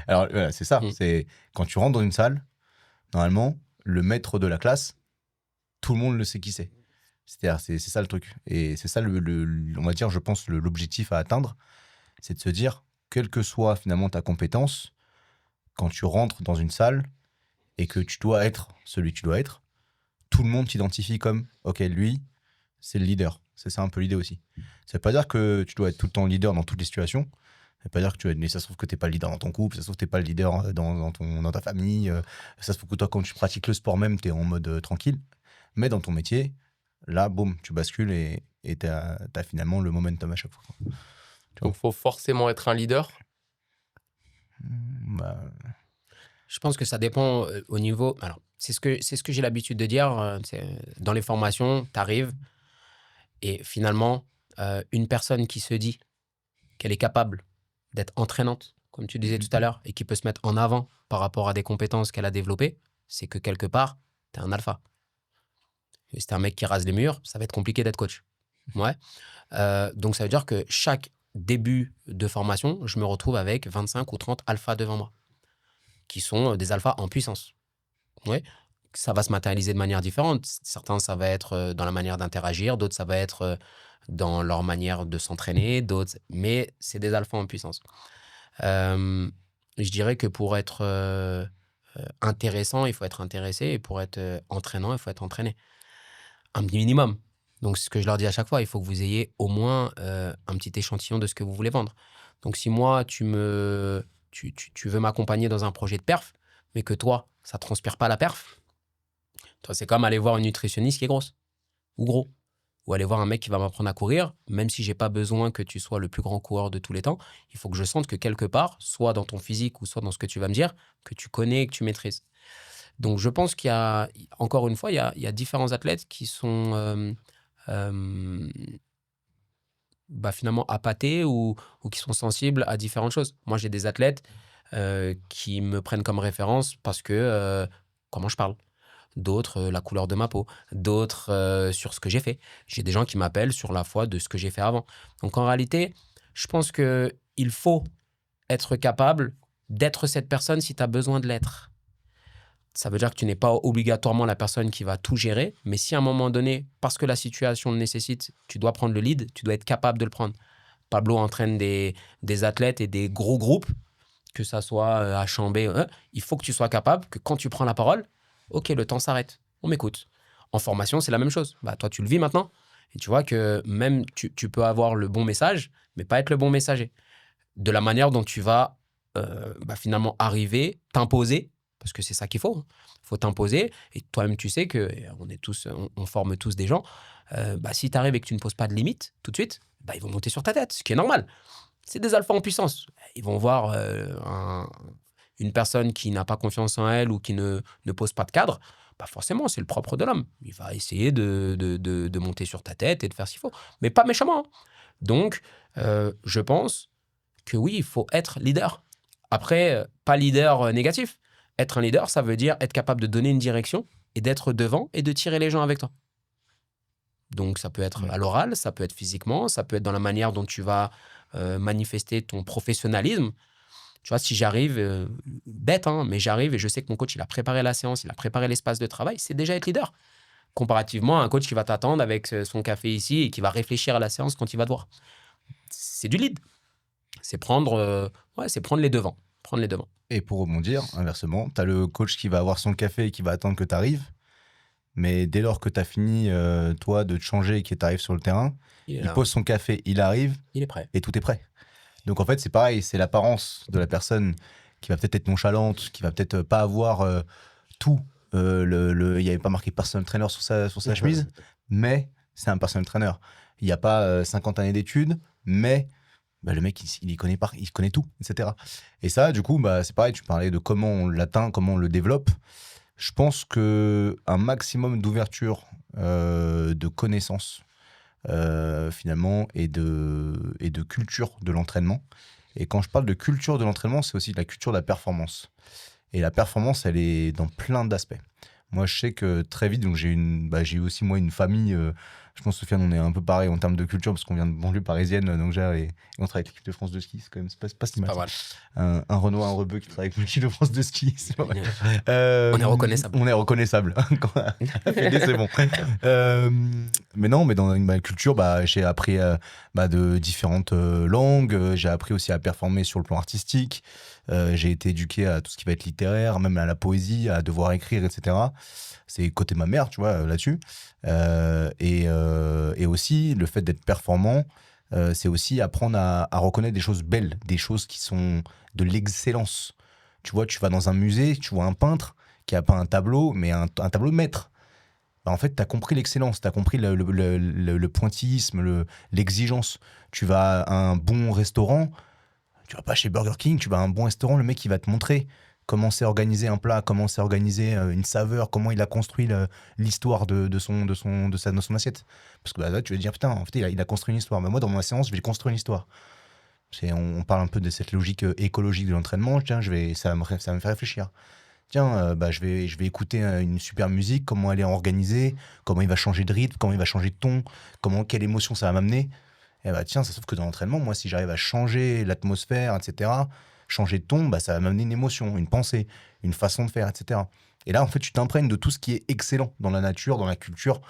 Alors, voilà, c'est ça. Mm. C'est quand tu rentres dans une salle, normalement, le maître de la classe, tout le monde le sait qui c'est. C'est-à-dire, c'est ça le truc. Et c'est ça, on va dire, je pense, l'objectif à atteindre, c'est de se dire, quelle que soit finalement ta compétence, quand tu rentres dans une salle et que tu dois être celui que tu dois être, tout le monde t'identifie comme, ok, lui, c'est le leader. C'est ça un peu l'idée aussi. Ça veut pas dire que tu dois être tout le temps leader dans toutes les situations. Ça veut pas dire que tu es, mais ça se trouve que tu n'es pas le leader dans ton couple, ça se trouve que tu n'es pas le leader dans ta famille, ça se trouve que toi, quand tu pratiques le sport même, tu es en mode tranquille. Mais dans ton métier, là, boum, tu bascules et tu as finalement le momentum à chaque fois. Donc, il faut forcément être un leader. Bah, Je pense que ça dépend au niveau... Alors, c'est ce que j'ai l'habitude de dire. Dans les formations, tu arrives et finalement, une personne qui se dit qu'elle est capable d'être entraînante, comme tu disais tout à l'heure, et qui peut se mettre en avant par rapport à des compétences qu'elle a développées, c'est que quelque part, tu es un alpha. Et si t'es un mec qui rase les murs, ça va être compliqué d'être coach. Ouais. Donc, ça veut dire que chaque début de formation, je me retrouve avec 25 ou 30 alphas devant moi, qui sont des alphas en puissance. Ouais. Ça va se matérialiser de manière différente. Certains, ça va être dans la manière d'interagir, d'autres, ça va être dans leur manière de s'entraîner, d'autres, mais c'est des alphas en puissance. Je dirais que pour être intéressant, il faut être intéressé, et pour être entraînant, il faut être entraîné. Un minimum. Donc, c'est ce que je leur dis à chaque fois, il faut que vous ayez au moins un petit échantillon de ce que vous voulez vendre. Donc, si moi, tu veux m'accompagner dans un projet de perf, mais que toi, ça transpire pas la perf, toi, c'est comme aller voir une nutritionniste qui est grosse ou gros. Ou aller voir un mec qui va m'apprendre à courir, même si j'ai pas besoin que tu sois le plus grand coureur de tous les temps, il faut que je sente que quelque part, soit dans ton physique ou soit dans ce que tu vas me dire, que tu connais et que tu maîtrises. Donc, je pense qu'il y a, encore une fois, il y a différents athlètes qui sont finalement appâtés ou qui sont sensibles à différentes choses. Moi, j'ai des athlètes qui me prennent comme référence parce que comment je parle. D'autres, la couleur de ma peau. D'autres, sur ce que j'ai fait. J'ai des gens qui m'appellent sur la foi de ce que j'ai fait avant. Donc, en réalité, je pense qu'il faut être capable d'être cette personne si tu as besoin de l'être. Ça veut dire que tu n'es pas obligatoirement la personne qui va tout gérer, mais si à un moment donné, parce que la situation le nécessite, tu dois prendre le lead, tu dois être capable de le prendre. Pablo entraîne des athlètes et des gros groupes, que ça soit à Chambé, il faut que tu sois capable que quand tu prends la parole, ok, le temps s'arrête, on m'écoute. En formation, c'est la même chose. Bah, toi, tu le vis maintenant, et tu vois que même tu peux avoir le bon message, mais pas être le bon messager. De la manière dont tu vas finalement arriver, t'imposer, parce que c'est ça qu'il faut. Il faut t'imposer. Et toi-même, tu sais on forme tous des gens. Si tu arrives et que tu ne poses pas de limite tout de suite, ils vont monter sur ta tête, ce qui est normal. C'est des alphas en puissance. Ils vont voir une personne qui n'a pas confiance en elle ou qui ne pose pas de cadre. Forcément, c'est le propre de l'homme. Il va essayer de monter sur ta tête et de faire ce qu'il faut. Mais pas méchamment. Hein. Donc, je pense que oui, il faut être leader. Après, pas leader négatif. Être un leader, ça veut dire être capable de donner une direction et d'être devant et de tirer les gens avec toi. Donc, ça peut être à l'oral, ça peut être physiquement, ça peut être dans la manière dont tu vas manifester ton professionnalisme. Tu vois, si j'arrive, bête, hein, mais j'arrive et je sais que mon coach, il a préparé la séance, il a préparé l'espace de travail, c'est déjà être leader. Comparativement à un coach qui va t'attendre avec son café ici et qui va réfléchir à la séance quand il va te voir. C'est du lead. C'est prendre les devants. Prendre les devants. Et pour rebondir, inversement, tu as le coach qui va avoir son café et qui va attendre que tu arrives. Mais dès lors que tu as fini, toi, de te changer et que tu arrives sur le terrain, il pose son café, il arrive Il est prêt. et tout est prêt. Donc en fait, c'est pareil, c'est l'apparence de la personne qui va peut-être être nonchalante, qui va peut-être pas avoir tout. Il n'y avait pas marqué personal trainer sur sa chemise, mais c'est un personal trainer. Il n'y a pas 50 années d'études, mais le mec, il connaît tout, etc. Et ça, du coup, c'est pareil, tu parlais de comment on l'atteint, comment on le développe. Je pense qu'un maximum d'ouverture de connaissances, finalement, et de culture de l'entraînement. Et quand je parle de culture de l'entraînement, c'est aussi de la culture de la performance. Et la performance, elle est dans plein d'aspects. Moi, je sais que très vite, donc j'ai eu aussi moi une famille. Je pense, Sofiane, on est un peu pareil en termes de culture parce qu'on vient de banlieue parisienne, donc et on travaille avec l'équipe de France de ski. C'est quand même pas si mal. Pas mal. Un Renoir, un Rebeu qui travaille avec l'équipe de France de ski. C'est pas mal. On est reconnaissable. On est reconnaissable. Quand la Fédé, c'est bon. Mais non, mais dans ma culture, j'ai appris de différentes langues. J'ai appris aussi à performer sur le plan artistique. J'ai été éduqué à tout ce qui va être littéraire, même à la poésie, à devoir écrire, etc. C'est côté ma mère, tu vois, là-dessus. Et aussi, le fait d'être performant, c'est aussi apprendre à reconnaître des choses belles, des choses qui sont de l'excellence. Tu vois, tu vas dans un musée, tu vois un peintre qui a peint un tableau, mais un tableau de maître. En fait, tu as compris l'excellence, tu as compris le pointillisme, l'exigence. Tu vas à un bon restaurant, tu vas pas chez Burger King, tu vas à un bon restaurant, le mec, il va te montrer comment c'est organisé un plat, comment c'est organisé une saveur, comment il a construit l'histoire de son assiette. Parce que là, tu vas te dire, putain, en fait, il a construit une histoire. Mais moi, dans ma séance, je vais construire une histoire. On parle un peu de cette logique écologique de l'entraînement. Tiens, ça me fait réfléchir. Tiens, je vais écouter une super musique, comment elle est organisée, comment il va changer de rythme, comment il va changer de ton, quelle émotion ça va m'amener. Et tiens, ça se trouve que dans l'entraînement, moi, si j'arrive à changer l'atmosphère, etc., changer de ton, ça va m'amener une émotion, une pensée, une façon de faire, etc. Et là, en fait, tu t'imprègnes de tout ce qui est excellent dans la nature, dans la culture.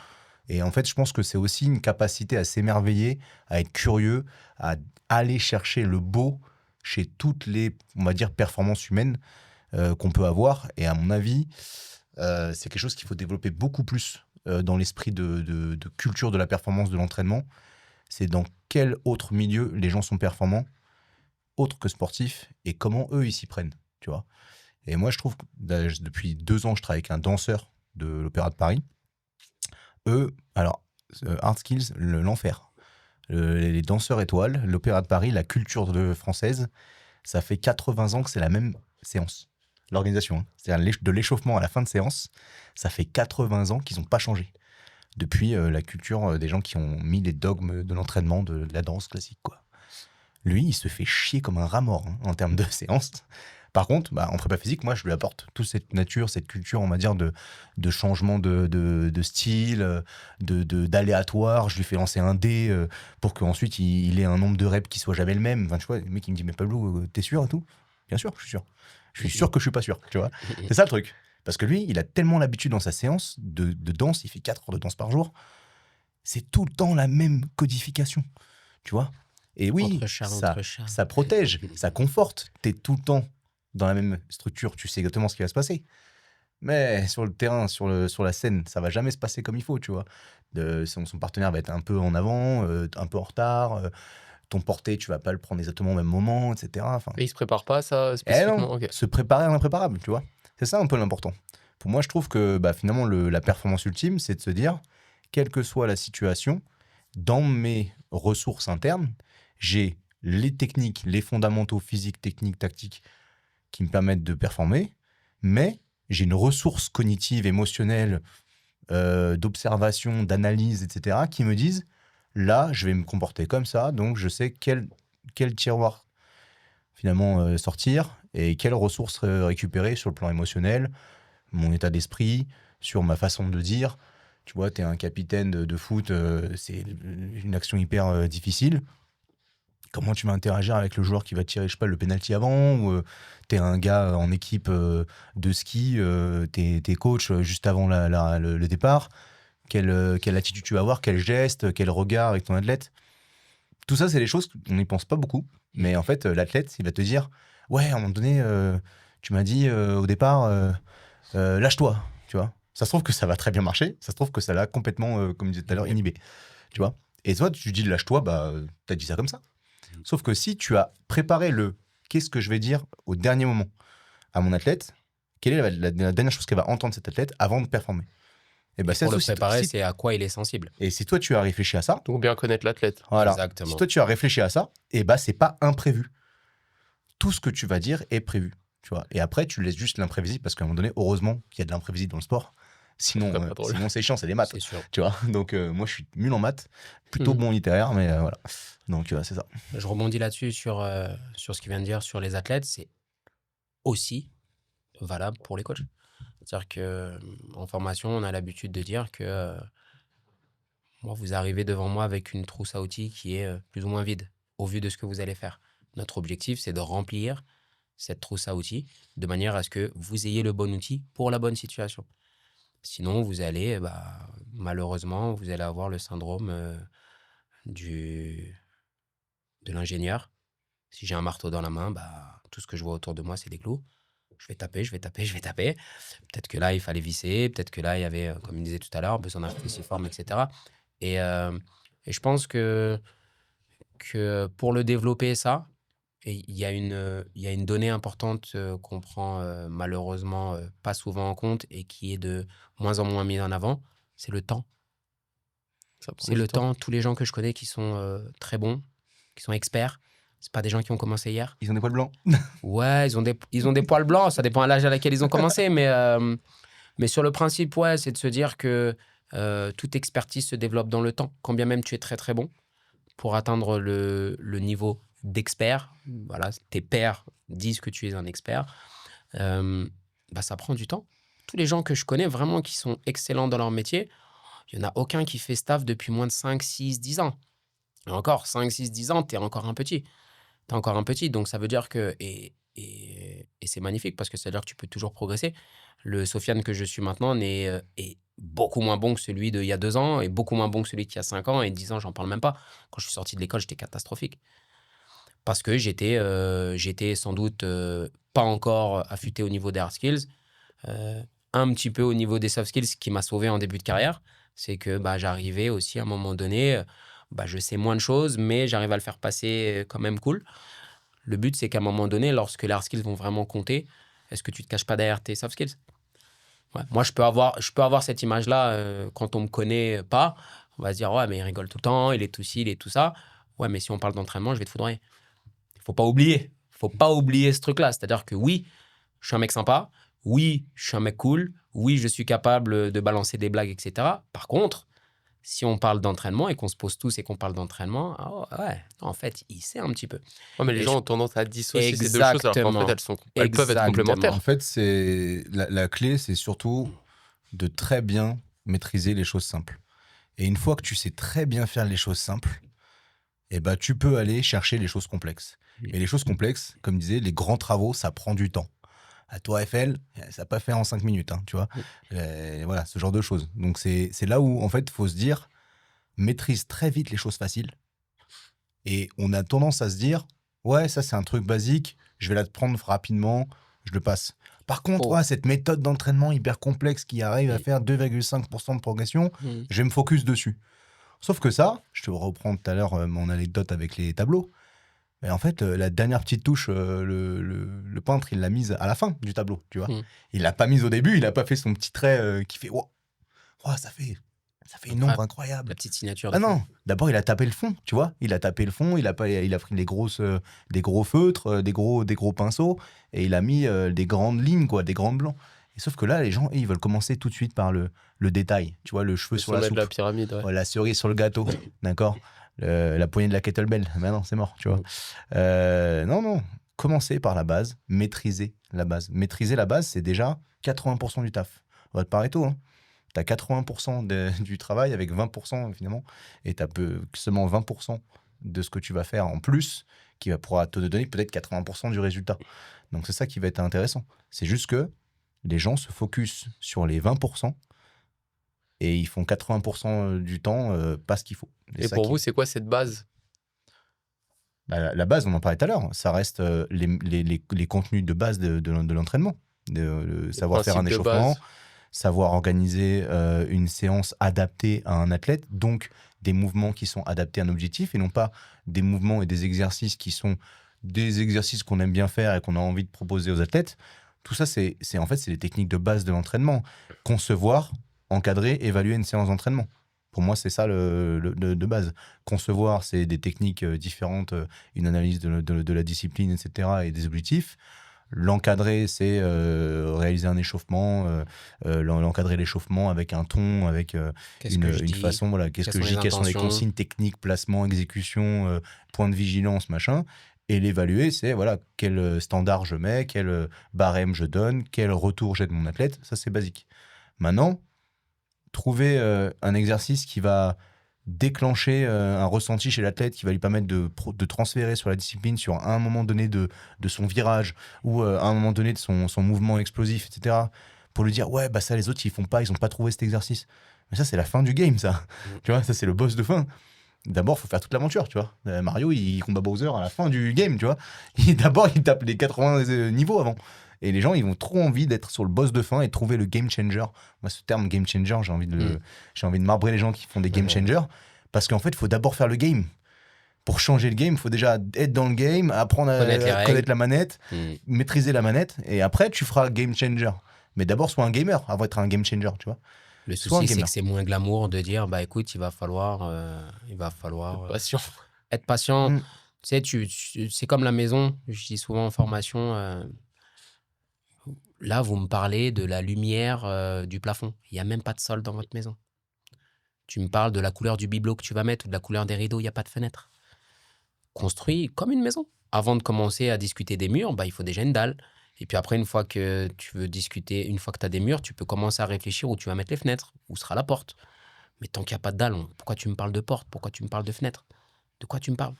Et en fait, je pense que c'est aussi une capacité à s'émerveiller, à être curieux, à aller chercher le beau chez toutes les, on va dire, performances humaines qu'on peut avoir. Et à mon avis, c'est quelque chose qu'il faut développer beaucoup plus dans l'esprit de culture de la performance de l'entraînement. C'est dans quel autre milieu les gens sont performants, autres que sportifs, et comment eux, ils s'y prennent, tu vois. Et moi, je trouve que depuis 2 ans, je travaille avec un danseur de l'Opéra de Paris. Eux, alors, Hard Skills, l'enfer. Les danseurs étoiles, l'Opéra de Paris, la culture française, ça fait 80 ans que c'est la même séance. L'organisation, c'est-à-dire de l'échauffement à la fin de séance, ça fait 80 ans qu'ils n'ont pas changé. Depuis la culture des gens qui ont mis les dogmes de l'entraînement, de la danse classique, quoi. Lui, il se fait chier comme un rat mort en termes de séance. Par contre, en prépa physique, moi, je lui apporte toute cette nature, cette culture, on va dire, de changement de style, d'aléatoire. Je lui fais lancer un dé pour qu'ensuite, il ait un nombre de reps qui soit jamais le même. Enfin, tu vois, le mec, il me dit, mais Pablo, t'es sûr et tout ? Bien sûr, je suis sûr. Je suis sûr que je suis pas sûr, tu vois. C'est ça le truc. Parce que lui, il a tellement l'habitude dans sa séance de danse, il fait 4 heures de danse par jour, c'est tout le temps la même codification, tu vois. Et oui, ça protège, ça conforte. Tu es tout le temps dans la même structure, tu sais exactement ce qui va se passer. Mais sur le terrain, sur la scène, ça va jamais se passer comme il faut, tu vois. Son partenaire va être un peu en avant, un peu en retard. Ton porté, tu vas pas le prendre exactement au même moment, etc. Enfin, Et il se prépare pas à ça spécifiquement. non, Ok. se préparer à l'impréparable, tu vois. C'est ça un peu l'important. Pour moi, je trouve que finalement, la performance ultime, c'est de se dire, quelle que soit la situation, dans mes ressources internes, j'ai les techniques, les fondamentaux physiques, techniques, tactiques qui me permettent de performer, mais j'ai une ressource cognitive, émotionnelle, d'observation, d'analyse, etc., qui me disent, là, je vais me comporter comme ça, donc je sais quel tiroir finalement sortir et quelles ressources récupérer sur le plan émotionnel, mon état d'esprit, sur ma façon de dire. Tu vois, tu es un capitaine de foot, c'est une action hyper difficile. Comment tu vas interagir avec le joueur qui va tirer, je sais pas, le penalty avant, ou tu es un gars en équipe de ski, tu es coach juste avant le départ. Quelle attitude tu vas avoir, quel geste, quel regard avec ton athlète. Tout ça, c'est des choses qu'on n'y pense pas beaucoup. Mais en fait, l'athlète, il va te dire, ouais, à un moment donné, tu m'as dit au départ, lâche-toi, tu vois. Ça se trouve que ça va très bien marcher, ça se trouve que ça l'a complètement, comme je disais tout à l'heure, inhibé. Tu vois? Et toi, tu dis lâche-toi, bah, t'as dit ça comme ça. Sauf que si tu as préparé qu'est-ce que je vais dire au dernier moment à mon athlète, quelle est la dernière chose qu'elle va entendre cette athlète avant de performer? Et bah, Et pour le si- préparer, si- c'est à quoi il est sensible. et si toi tu as réfléchi à ça, Donc bien connaître l'athlète. voilà. Exactement. Si toi tu as réfléchi à ça, et bah c'est pas imprévu. Tout ce que tu vas dire est prévu. Tu vois. Et après, tu laisses juste l'imprévisible parce qu'à un moment donné, heureusement qu'il y a de l'imprévisible dans le sport. Sinon, serait pas drôle. sinon c'est chiant, c'est des maths. C'est sûr. Tu vois. Donc moi je suis nul en maths, plutôt bon en littéraire, mais voilà. Donc c'est ça. Je rebondis là-dessus sur ce qu'il vient de dire sur les athlètes. C'est aussi valable pour les coachs. C'est-à-dire qu'en formation, on a l'habitude de dire que moi, vous arrivez devant moi avec une trousse à outils qui est plus ou moins vide au vu de ce que vous allez faire. Notre objectif, c'est de remplir cette trousse à outils de manière à ce que vous ayez le bon outil pour la bonne situation. Sinon, vous allez, malheureusement, vous allez avoir le syndrome de l'ingénieur. Si j'ai un marteau dans la main, tout ce que je vois autour de moi, c'est des clous. Je vais taper, je vais taper, je vais taper. Peut-être que là, il fallait visser. Peut-être que là, il y avait, comme il disait tout à l'heure, besoin d'un fusiforme, etc. Et je pense que pour le développer, ça, il y a une donnée importante qu'on prend malheureusement pas souvent en compte et qui est de moins en moins mise en avant, c'est le temps. Ça prend C'est du le temps. Tous les gens que je connais qui sont très bons, qui sont experts, c'est pas des gens qui ont commencé hier. Ils ont des poils blancs. Ouais, ils ont des poils blancs, ça dépend à l'âge à laquelle ils ont commencé, mais sur le principe, ouais, c'est de se dire que toute expertise se développe dans le temps, quand bien même tu es très très bon, pour atteindre le niveau d'expert. Voilà, tes pairs disent que tu es un expert. Ça prend du temps. Tous les gens que je connais vraiment qui sont excellents dans leur métier, il n'y en a aucun qui fait staff depuis moins de 5, 6, 10 ans. Et encore, 5, 6, 10 ans, tu es encore un petit. T'es encore un petit, donc ça veut dire que... Et c'est magnifique parce que ça veut dire que tu peux toujours progresser. Le Sofiane que je suis maintenant est beaucoup moins bon que celui d'il y a 2 ans et beaucoup moins bon que celui d'il y a 5 ans et 10 ans, j'en parle même pas. Quand je suis sorti de l'école, j'étais catastrophique. Parce que j'étais sans doute pas encore affûté au niveau des hard skills, un petit peu au niveau des soft skills, ce qui m'a sauvé en début de carrière. C'est que j'arrivais aussi à un moment donné... je sais moins de choses, mais j'arrive à le faire passer quand même cool. Le but, c'est qu'à un moment donné, lorsque les hard skills vont vraiment compter, est-ce que tu te caches pas derrière tes soft skills? Ouais. Moi, je peux avoir cette image-là quand on me connaît pas. On va se dire, ouais, mais il rigole tout le temps, il est tout ci, il est tout ça. Ouais, mais si on parle d'entraînement, je vais te foudroyer. Faut pas oublier ce truc-là. C'est-à-dire que oui, je suis un mec sympa. Oui, je suis un mec cool. Oui, je suis capable de balancer des blagues, etc. Par contre, si on parle d'entraînement et qu'on se pose tous et qu'on parle d'entraînement, en fait, il sait un petit peu. Ouais, mais les Et gens je- ont tendance à dissocier ces deux choses, alors qu'en fait, elles peuvent être Exactement. complémentaires. En fait, c'est la clé, c'est surtout de très bien maîtriser les choses simples. Et une fois que tu sais très bien faire les choses simples, tu peux aller chercher les choses complexes. Et les choses complexes, comme disait, les grands travaux, ça prend du temps. À toi, Eiffel, ça n'a pas fait en 5 minutes, hein, tu vois. Voilà, ce genre de choses. Donc, c'est là où, en fait, il faut se dire, maîtrise très vite les choses faciles. Et on a tendance à se dire, ouais, ça, c'est un truc basique, je vais l'apprendre rapidement, je le passe. Par contre, cette méthode d'entraînement hyper complexe qui arrive à faire 2,5% de progression, je vais me focus dessus. Sauf que ça, je te reprends tout à l'heure mon anecdote avec les tableaux, mais en fait, la dernière petite touche, le peintre, il l'a mise à la fin du tableau, tu vois. Il l'a pas mise au début, il a pas fait son petit trait qui fait ça fait une ombre incroyable. La petite signature. Ah non, d'abord il a tapé le fond, tu vois. Il a tapé le fond, il a pris des gros feutres, des gros pinceaux, et il a mis des grandes lignes, quoi, des grands blancs. Et sauf que là, les gens, ils veulent commencer tout de suite par le détail, tu vois, le cheveu sur la soupe, de la pyramide, ouais. la cerise sur le gâteau, d'accord. La poignée de la kettlebell, mais non, c'est mort, tu vois. Non, commencez par la base, maîtriser la base. Maîtriser la base, c'est déjà 80% du taf. On va te Pareto, hein. Tu as 80% du travail avec 20% finalement, et tu as seulement 20% de ce que tu vas faire en plus qui pourra te donner peut-être 80% du résultat. Donc c'est ça qui va être intéressant. C'est juste que les gens se focus sur les 20% et ils font 80% du temps pas ce qu'il faut. Et pour vous, c'est quoi cette base? La base, on en parlait tout à l'heure, ça reste les contenus de base de l'entraînement, de savoir faire un échauffement, savoir organiser une séance adaptée à un athlète, donc des mouvements qui sont adaptés à un objectif et non pas des mouvements et des exercices qui sont des exercices qu'on aime bien faire et qu'on a envie de proposer aux athlètes. Tout ça, c'est les techniques de base de l'entraînement. Concevoir, encadrer, évaluer une séance d'entraînement. Pour moi, c'est ça de base. Concevoir, c'est des techniques différentes, une analyse de la discipline, etc. et des objectifs. L'encadrer, c'est réaliser un échauffement, l'encadrer l'échauffement avec un ton, avec une façon, voilà, qu'est-ce que je dis, quelles sont les consignes techniques, placement, exécution, point de vigilance, machin. Et l'évaluer, c'est voilà, quel standard je mets, quel barème je donne, quel retour j'ai de mon athlète. Ça, c'est basique. Maintenant, trouver un exercice qui va déclencher un ressenti chez l'athlète, qui va lui permettre de transférer sur la discipline sur un moment donné de son virage ou à un moment donné de son mouvement explosif, etc. Pour lui dire, ouais, bah ça, les autres, ils font pas, ils ont pas trouvé cet exercice. Mais ça, c'est la fin du game, ça. Tu vois, ça, c'est le boss de fin. D'abord, il faut faire toute l'aventure, tu vois. Mario, il combat Bowser à la fin du game, tu vois. D'abord, il tape les 80 niveaux avant. Et les gens, ils ont trop envie d'être sur le boss de fin et de trouver le game changer. Moi, ce terme game changer, j'ai envie de marbrer les gens qui font des game changers. Parce qu'en fait, il faut d'abord faire le game. Pour changer le game, il faut déjà être dans le game, apprendre à connaître la manette, maîtriser la manette. Et après, tu feras game changer. Mais d'abord, sois un gamer avant d'être un game changer, tu vois. Le souci, c'est que c'est moins glamour de dire, bah écoute, il va falloir être patient. Tu sais, c'est comme la maison. Je dis souvent en formation, là, vous me parlez de la lumière du plafond. Il n'y a même pas de sol dans votre maison. Tu me parles de la couleur du bibelot que tu vas mettre ou de la couleur des rideaux, il n'y a pas de fenêtre. Construis comme une maison. Avant de commencer à discuter des murs, bah, il faut déjà une dalle. Et puis après, une fois que tu veux discuter, une fois que tu as des murs, tu peux commencer à réfléchir où tu vas mettre les fenêtres, où sera la porte. Mais tant qu'il n'y a pas de dalle, pourquoi tu me parles de porte? Pourquoi tu me parles de fenêtre? De quoi tu me parles?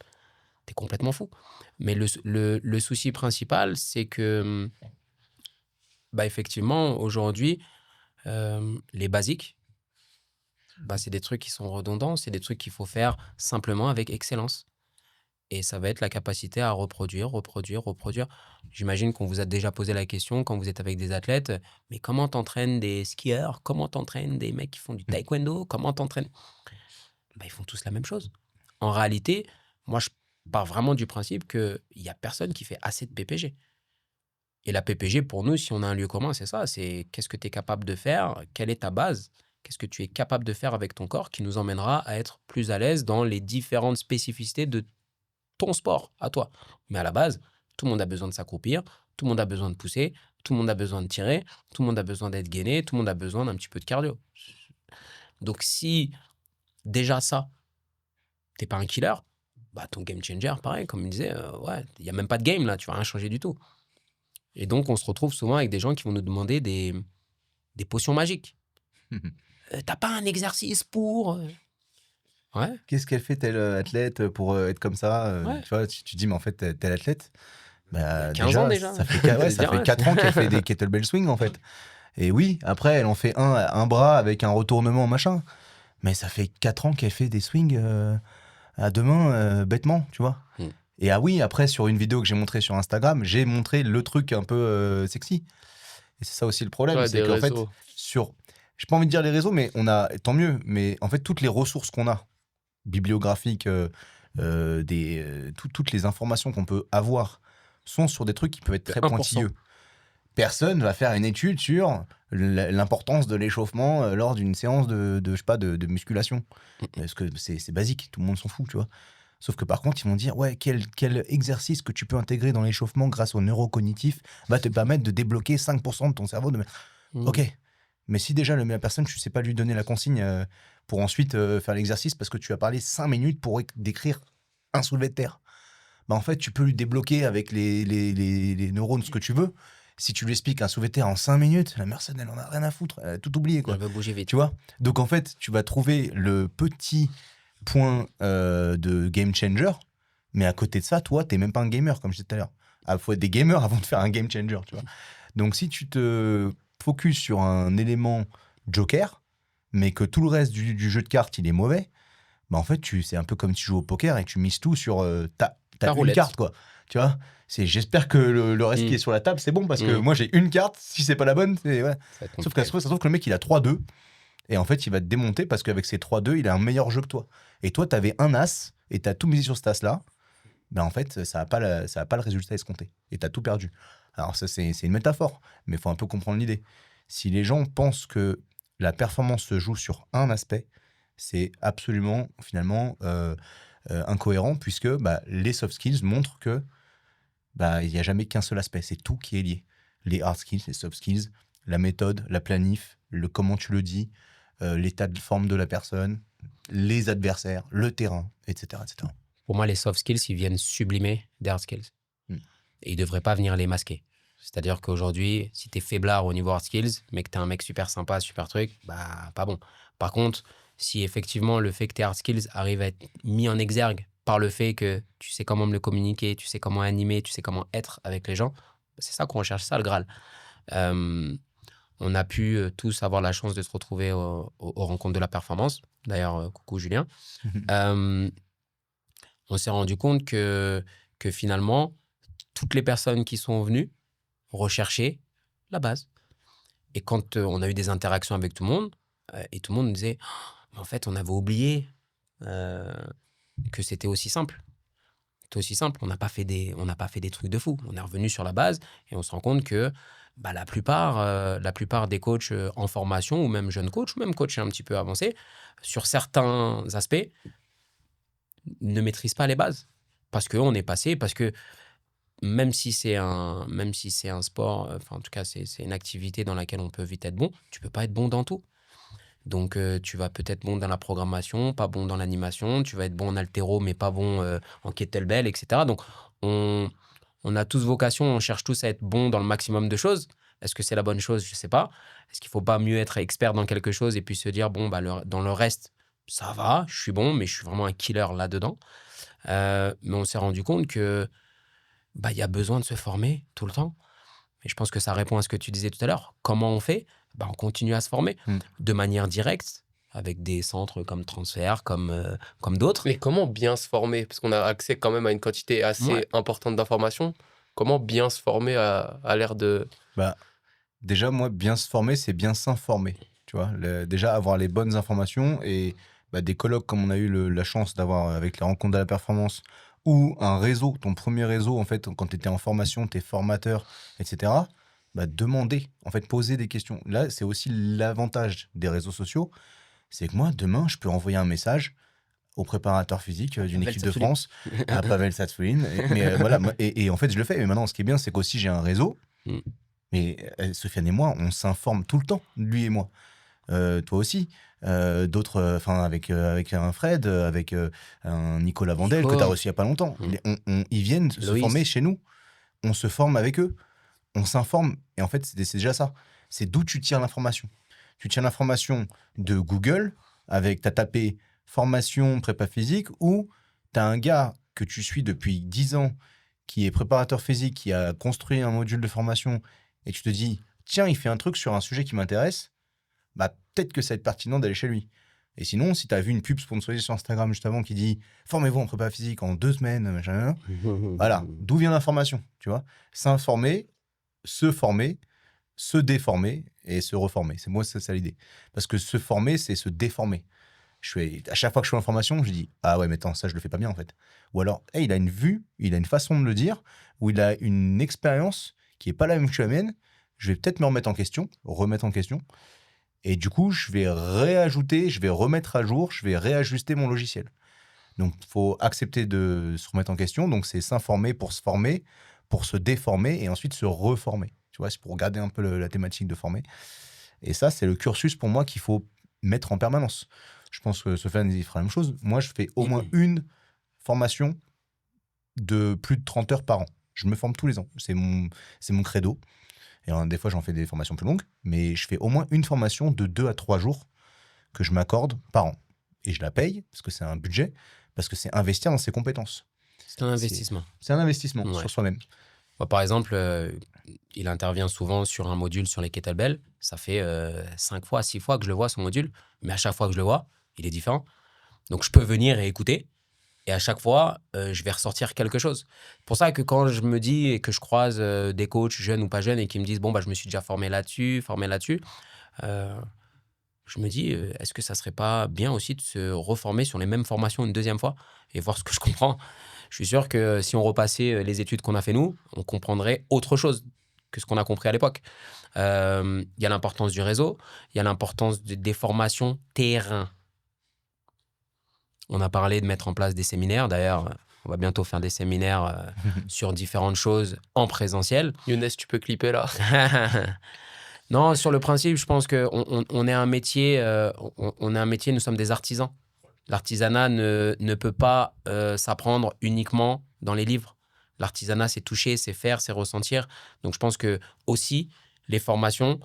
T'es complètement fou. Mais le souci principal, c'est que, bah, effectivement, aujourd'hui, les basiques, bah, c'est des trucs qui sont redondants, c'est des trucs qu'il faut faire simplement avec excellence. Et ça va être la capacité à reproduire. J'imagine qu'on vous a déjà posé la question quand vous êtes avec des athlètes, mais comment t'entraînes des skieurs? Comment t'entraînes des mecs qui font du taekwondo? Comment t'entraînes? Bah, ils font tous la même chose. En réalité, moi, je pars vraiment du principe qu'il n'y a personne qui fait assez de PPG. Et la PPG, pour nous, si on a un lieu commun, c'est ça. C'est qu'est-ce que tu es capable de faire? Quelle est ta base? Qu'est-ce que tu es capable de faire avec ton corps qui nous emmènera à être plus à l'aise dans les différentes spécificités de ton sport à toi. Mais à la base, tout le monde a besoin de s'accroupir, tout le monde a besoin de pousser, tout le monde a besoin de tirer, tout le monde a besoin d'être gainé, tout le monde a besoin d'un petit peu de cardio. Donc si déjà ça, t'es pas un killer, bah ton game changer, pareil, comme il disait, ouais, il n'y a même pas de game là, tu vas rien changer du tout. Et donc on se retrouve souvent avec des gens qui vont nous demander des potions magiques. T'as pas un exercice pour... Ouais. Qu'est-ce qu'elle fait tel athlète pour être comme ça Ouais. Tu vois, tu dis, mais en fait, tel athlète, bah, 15 ans déjà. Ça fait 4 ans qu'elle fait des kettlebell swing, en fait. Et oui, après, elle en fait un bras avec un retournement, machin. Mais ça fait 4 ans qu'elle fait des swings à deux mains, bêtement, tu vois. Et ah oui, après, sur une vidéo que j'ai montrée sur Instagram, j'ai montré le truc un peu sexy. Et c'est ça aussi le problème, c'est qu'en fait, j'ai pas envie de dire les réseaux, mais on a, tant mieux, mais en fait, toutes les ressources qu'on a, bibliographiques, toutes les informations qu'on peut avoir sont sur des trucs qui peuvent être très 1%. pointilleux. Personne va faire une étude sur l'importance de l'échauffement lors d'une séance de musculation. Parce que c'est basique, tout le monde s'en fout, tu vois. Sauf que par contre, ils vont dire, ouais, quel exercice que tu peux intégrer dans l'échauffement grâce au neurocognitif va te permettre de débloquer 5% de ton cerveau. Ok, mais si déjà la personne, tu ne sais pas lui donner la consigne pour ensuite faire l'exercice parce que tu as parlé 5 minutes pour décrire un soulevé de terre, bah en fait, tu peux lui débloquer avec les neurones ce que tu veux. Si tu lui expliques un soulevé de terre en 5 minutes, la personne, elle en a rien à foutre, elle a tout oublié, quoi. Elle veut bouger vite. Tu vois? Donc en fait, tu vas trouver le petit point de game changer, mais à côté de ça, toi, t'es même pas un gamer, comme je disais tout à l'heure. Il faut être des gamers avant de faire un game changer, tu vois. Donc si tu te focus sur un élément joker, mais que tout le reste du jeu de cartes, il est mauvais, bah en fait, c'est un peu comme si tu joues au poker et tu mises tout sur ta une roulette. carte, quoi. Tu vois, j'espère que le reste qui est sur la table, c'est bon, parce que moi, j'ai une carte. Si c'est pas la bonne, c'est... Ouais. Sauf que ça se trouve que le mec, il a 3-2. Et en fait, il va te démonter parce qu'avec ses 3-2, il a un meilleur jeu que toi. Et toi, t'avais un as et t'as tout misé sur cet as-là. Ben en fait, ça n'a pas le résultat escompté. Et t'as tout perdu. Alors ça, c'est une métaphore, mais il faut un peu comprendre l'idée. Si les gens pensent que la performance se joue sur un aspect, c'est absolument, finalement, incohérent, puisque les soft skills montrent que il n'y a jamais qu'un seul aspect. C'est tout qui est lié. Les hard skills, les soft skills, la méthode, la planif, le comment tu le dis, l'état de forme de la personne, les adversaires, le terrain, etc., etc. Pour moi, les soft skills, ils viennent sublimer des hard skills. Et ils ne devraient pas venir les masquer. C'est-à-dire qu'aujourd'hui, si tu es faiblard au niveau hard skills, mais que tu es un mec super sympa, super truc, pas bon. Par contre, si effectivement le fait que tes hard skills arrivent à être mis en exergue par le fait que tu sais comment me le communiquer, tu sais comment animer, tu sais comment être avec les gens, c'est ça qu'on recherche, ça le Graal. On a pu tous avoir la chance de se retrouver aux rencontres de la performance. D'ailleurs, coucou Julien. On s'est rendu compte que finalement, toutes les personnes qui sont venues rechercher la base. Et quand on a eu des interactions avec tout le monde, et tout le monde nous disait en fait, on avait oublié que c'était aussi simple. C'était aussi simple. On n'a pas fait des trucs de fou. On est revenu sur la base et on se rend compte que la plupart des coachs en formation, ou même jeunes coachs, ou même coachs un petit peu avancés, sur certains aspects, ne maîtrisent pas les bases. Parce qu'on est passé, parce que même si c'est un sport, enfin en tout cas c'est une activité dans laquelle on peut vite être bon, tu peux pas être bon dans tout. Donc tu vas peut-être bon dans la programmation, pas bon dans l'animation, tu vas être bon en haltéro mais pas bon en kettlebell, etc. Donc on a tous vocation, on cherche tous à être bon dans le maximum de choses. Est-ce que c'est la bonne chose? Je sais pas. Est-ce qu'il faut pas mieux être expert dans quelque chose et puis se dire dans le reste ça va, je suis bon mais je suis vraiment un killer là-dedans. Mais on s'est rendu compte que il y a besoin de se former tout le temps. Et je pense que ça répond à ce que tu disais tout à l'heure. Comment on fait? On continue à se former de manière directe, avec des centres comme Transfert, comme d'autres. Mais comment bien se former? Parce qu'on a accès quand même à une quantité assez importante d'informations. Comment bien se former à l'ère de... Déjà, moi, bien se former, c'est bien s'informer. Tu vois, déjà, avoir les bonnes informations et des colloques comme on a eu la chance d'avoir avec les rencontres de la performance, ou un réseau, ton premier réseau, en fait, quand tu étais en formation, tes formateurs, etc., demander, en fait, poser des questions. Là, c'est aussi l'avantage des réseaux sociaux, c'est que moi, demain, je peux envoyer un message au préparateur physique d'une équipe de France, à Pavel Satsouline, voilà, et en fait, je le fais. Mais maintenant, ce qui est bien, c'est qu'aussi, j'ai un réseau, mais Sofiane et moi, on s'informe tout le temps, lui et moi. Toi aussi. D'autres, avec un Fred, avec un Nicolas Vandel que tu as reçu il n'y a pas longtemps. Ils viennent se former chez nous. On se forme avec eux. On s'informe. Et en fait, c'est déjà ça. C'est d'où tu tires l'information. Tu tires l'information de Google, avec t'as tapé formation prépa physique, ou tu as un gars que tu suis depuis 10 ans qui est préparateur physique, qui a construit un module de formation, et tu te dis, tiens, il fait un truc sur un sujet qui m'intéresse, peut-être que ça va être pertinent d'aller chez lui. Et sinon, si tu as vu une pub sponsorisée sur Instagram juste avant qui dit « Formez-vous en prépa physique en 2 semaines », machin, voilà, d'où vient l'information, tu vois? S'informer, se former, se déformer et se reformer. C'est ça l'idée. Parce que se former, c'est se déformer. À chaque fois que je suis en formation, je dis « Ah ouais, mais attends, ça, je le fais pas bien, en fait. » Ou alors, il a une vue, il a une façon de le dire, ou il a une expérience qui est pas la même que la mienne, je vais peut-être me remettre en question. Et du coup, je vais réajouter, je vais remettre à jour, je vais réajuster mon logiciel. Donc, il faut accepter de se remettre en question. Donc, c'est s'informer pour se former, pour se déformer et ensuite se reformer. Tu vois, c'est pour garder un peu la thématique de former. Et ça, c'est le cursus pour moi qu'il faut mettre en permanence. Je pense que Sofiane, il fera la même chose. Moi, je fais au moins une formation de plus de 30 heures par an. Je me forme tous les ans. C'est mon credo. Et alors, des fois, j'en fais des formations plus longues, mais je fais au moins une formation de 2 à 3 jours que je m'accorde par an. Et je la paye, parce que c'est un budget, parce que c'est investir dans ses compétences. C'est un investissement. C'est un investissement sur soi-même. Moi, par exemple, il intervient souvent sur un module sur les kettlebells. Ça fait 5 fois, 6 fois que je le vois, son module. Mais à chaque fois que je le vois, il est différent. Donc, je peux venir et écouter. Et à chaque fois, je vais ressortir quelque chose. C'est pour ça que quand je me dis et que je croise des coachs jeunes ou pas jeunes et qui me disent, bon, bah, je me suis déjà formé là-dessus, euh, je me dis, est-ce que ça serait pas bien aussi de se reformer sur les mêmes formations une deuxième fois et voir ce que je comprends? Je suis sûr que si on repassait les études qu'on a fait nous, on comprendrait autre chose que ce qu'on a compris à l'époque. Il y a l'importance du réseau, il y a l'importance des formations terrain. On a parlé de mettre en place des séminaires. D'ailleurs, on va bientôt faire des séminaires sur différentes choses en présentiel. Younes, tu peux clipper là. Non, sur le principe, je pense qu'on est un métier, on est un métier, nous sommes des artisans. L'artisanat ne peut pas s'apprendre uniquement dans les livres. L'artisanat, c'est toucher, c'est faire, c'est ressentir. Donc, je pense que aussi, les formations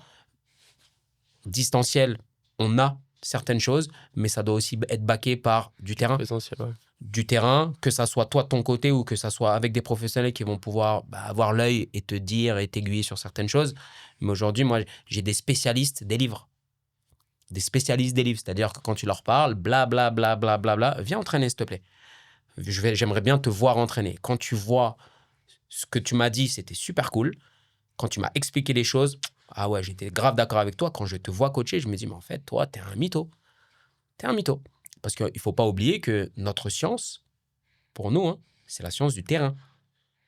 distancielles, on a certaines choses, mais ça doit aussi être backé par du terrain. Présentiel, ouais. Du terrain, que ça soit toi de ton côté ou que ça soit avec des professionnels qui vont pouvoir avoir l'œil et te dire et t'aiguiller sur certaines choses. Mais aujourd'hui, moi, j'ai des spécialistes des livres. Des spécialistes des livres. C'est-à-dire que quand tu leur parles, blablabla, bla, bla, bla, bla, viens entraîner, s'il te plaît. J'aimerais bien te voir entraîner. Quand tu vois ce que tu m'as dit, c'était super cool. Quand tu m'as expliqué les choses, ah ouais, j'étais grave d'accord avec toi. Quand je te vois coacher, je me dis, mais en fait, toi, t'es un mytho. T'es un mytho. Parce qu'il ne faut pas oublier que notre science, pour nous, hein, c'est la science du terrain.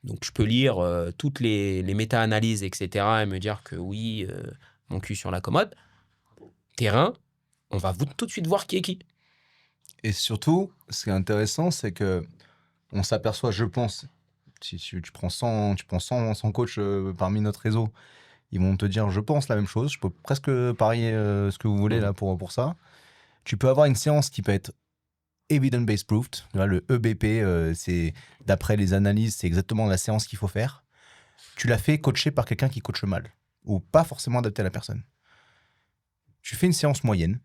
Donc, je peux lire toutes les méta-analyses, etc. et me dire que oui, mon cul sur la commode. Terrain, on va tout de suite voir qui est qui. Et surtout, ce qui est intéressant, c'est que on s'aperçoit, je pense, si tu prends 100 coachs parmi notre réseau, ils vont te dire, je pense, la même chose. Je peux presque parier ce que vous voulez là pour ça. Tu peux avoir une séance qui peut être evidence-based proved. Le EBP, c'est d'après les analyses, c'est exactement la séance qu'il faut faire. Tu l'as fait coacher par quelqu'un qui coache mal ou pas forcément adapté à la personne. Tu fais une séance moyenne,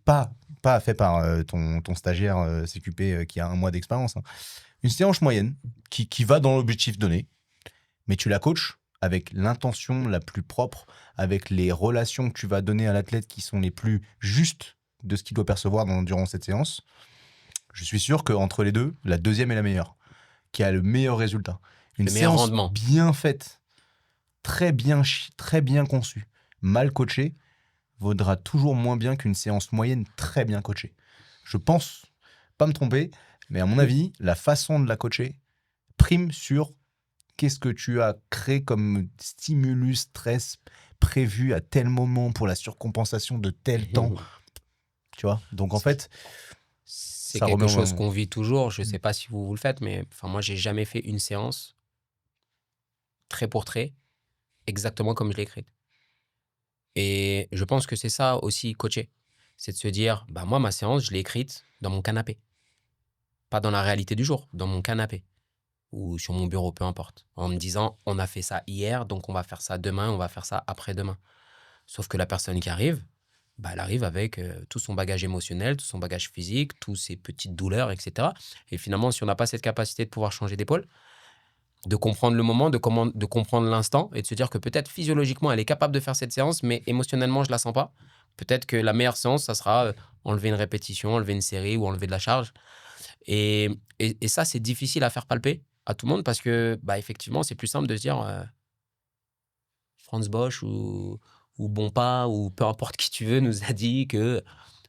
pas fait par ton stagiaire CQP qui a 1 mois d'expérience. Hein. Une séance moyenne qui va dans l'objectif donné, mais tu la coaches avec l'intention la plus propre, avec les relations que tu vas donner à l'athlète qui sont les plus justes de ce qu'il doit percevoir durant cette séance. Je suis sûr qu'entre les deux, la deuxième est la meilleure, qui a le meilleur résultat. Une Le meilleur séance rendement. bien faite, très bien conçue, mal coachée, vaudra toujours moins bien qu'une séance moyenne très bien coachée. Je pense, pas me tromper, mais à mon avis, la façon de la coacher prime sur qu'est-ce que tu as créé comme stimulus, stress prévu à tel moment pour la surcompensation de tel temps. Tu vois ? Donc en fait, c'est ça quelque remet chose en- qu'on vit toujours. Je ne sais pas si vous le faites, mais moi, j'ai jamais fait une séance trait pour trait, exactement comme je l'ai écrite. Et je pense que c'est ça aussi, coacher. C'est de se dire, bah moi, ma séance, je l'ai écrite dans mon canapé. Pas dans la réalité du jour, dans mon canapé. Ou sur mon bureau, peu importe. En me disant, on a fait ça hier, donc on va faire ça demain, on va faire ça après-demain. Sauf que la personne qui arrive, bah, elle arrive avec tout son bagage émotionnel, tout son bagage physique, toutes ses petites douleurs, etc. Et finalement, si on n'a pas cette capacité de pouvoir changer d'épaule, de comprendre le moment, de comprendre l'instant et de se dire que peut-être physiologiquement, elle est capable de faire cette séance, mais émotionnellement, je ne la sens pas. Peut-être que la meilleure séance, ça sera enlever une répétition, enlever une série ou enlever de la charge. Et ça, c'est difficile à faire palper à tout le monde parce que, bah, effectivement, c'est plus simple de se dire Franz Bosch ou Bonpas ou peu importe qui tu veux nous a dit que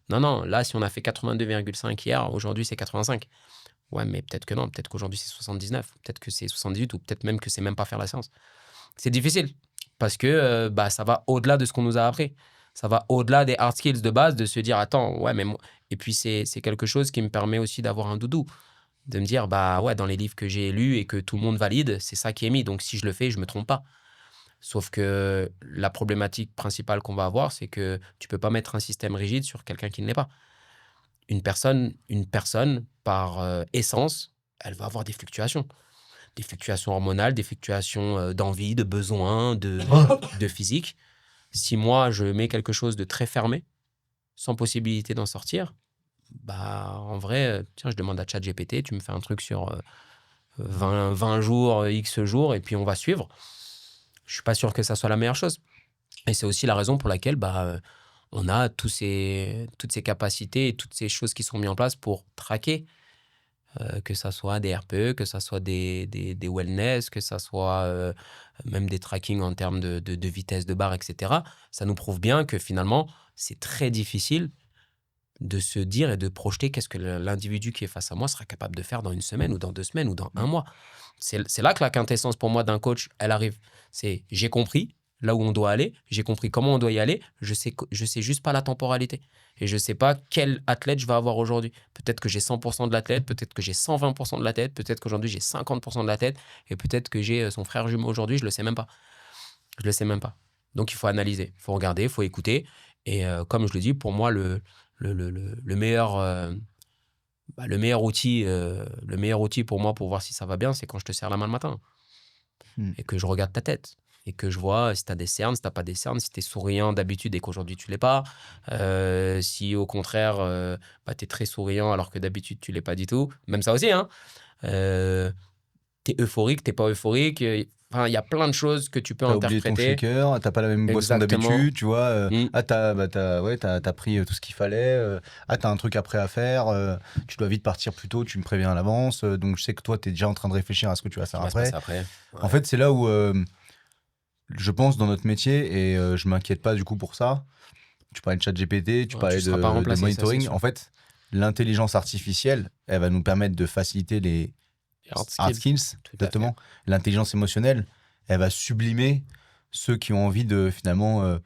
non, là, si on a fait 82,5 hier, aujourd'hui, c'est 85. Ouais, mais peut-être que non, peut-être qu'aujourd'hui, c'est 79, peut-être que c'est 78 ou peut-être même que c'est même pas faire la séance. C'est difficile parce que bah, ça va au-delà de ce qu'on nous a appris. Ça va au-delà des hard skills de base, de se dire, attends, ouais, mais moi... Et puis, c'est quelque chose qui me permet aussi d'avoir un doudou. De me dire, bah ouais, dans les livres que j'ai lus et que tout le monde valide, c'est ça qui est mis. Donc, si je le fais, je me trompe pas. Sauf que la problématique principale qu'on va avoir, c'est que tu peux pas mettre un système rigide sur quelqu'un qui ne l'est pas. Une personne par essence, elle va avoir des fluctuations. Des fluctuations hormonales, des fluctuations d'envie, de besoin, de physique. Si moi, je mets quelque chose de très fermé, sans possibilité d'en sortir, bah, en vrai, tiens, je demande à ChatGPT, tu me fais un truc sur 20 jours, X jours, et puis on va suivre. Je suis pas sûr que ça soit la meilleure chose. Et c'est aussi la raison pour laquelle bah, on a toutes ces capacités et toutes ces choses qui sont mises en place pour traquer que ça soit des RPE, que ça soit des wellness, que ça soit même des tracking en termes de vitesse de barre, etc. Ça nous prouve bien que finalement, c'est très difficile de se dire et de projeter qu'est-ce que l'individu qui est face à moi sera capable de faire dans une semaine ou dans 2 semaines ou dans un mois. C'est là que la quintessence pour moi d'un coach, elle arrive. C'est j'ai compris là où on doit aller, j'ai compris comment on doit y aller, je sais juste pas la temporalité. Et je sais pas quel athlète je vais avoir aujourd'hui. Peut-être que j'ai 100% de l'athlète, peut-être que j'ai 120% de la tête, peut-être qu'aujourd'hui j'ai 50% de la tête, et peut-être que j'ai son frère jumeau aujourd'hui, je le sais même pas. Je le sais même pas. Donc il faut analyser, il faut regarder, il faut écouter. Et comme je le dis, pour moi, le meilleur, le meilleur outil pour moi pour voir si ça va bien, c'est quand je te serre la main le matin et que je regarde ta tête et que je vois si tu as des cernes, si tu n'as pas des cernes, si tu es souriant d'habitude et qu'aujourd'hui tu l'es pas, si au contraire tu es très souriant alors que d'habitude tu l'es pas du tout, même ça aussi, hein. Tu es euphorique, tu n'es pas euphorique. Enfin, il y a plein de choses que tu peux T'as oublié ton interpréter. shaker, t'as pas la même boisson Exactement. d'habitude, tu vois. Mm. T'as pris tout ce qu'il fallait. T'as un truc après à faire. Tu dois vite partir plus tôt, tu me préviens à l'avance. Donc je sais que toi, t'es déjà en train de réfléchir à ce que tu vas faire Ça va se après. passer après. En Ouais. fait, c'est là où je pense dans notre métier, et je m'inquiète pas du coup pour ça. Tu parlais de ChatGPT, tu Ouais, parlais tu seras pas de remplacé, ça, c'est monitoring. sûr. En fait, l'intelligence artificielle, elle va nous permettre de faciliter les Hard hard skills. skills, Tout à exactement. L'intelligence émotionnelle, elle va sublimer ceux qui ont envie de finalement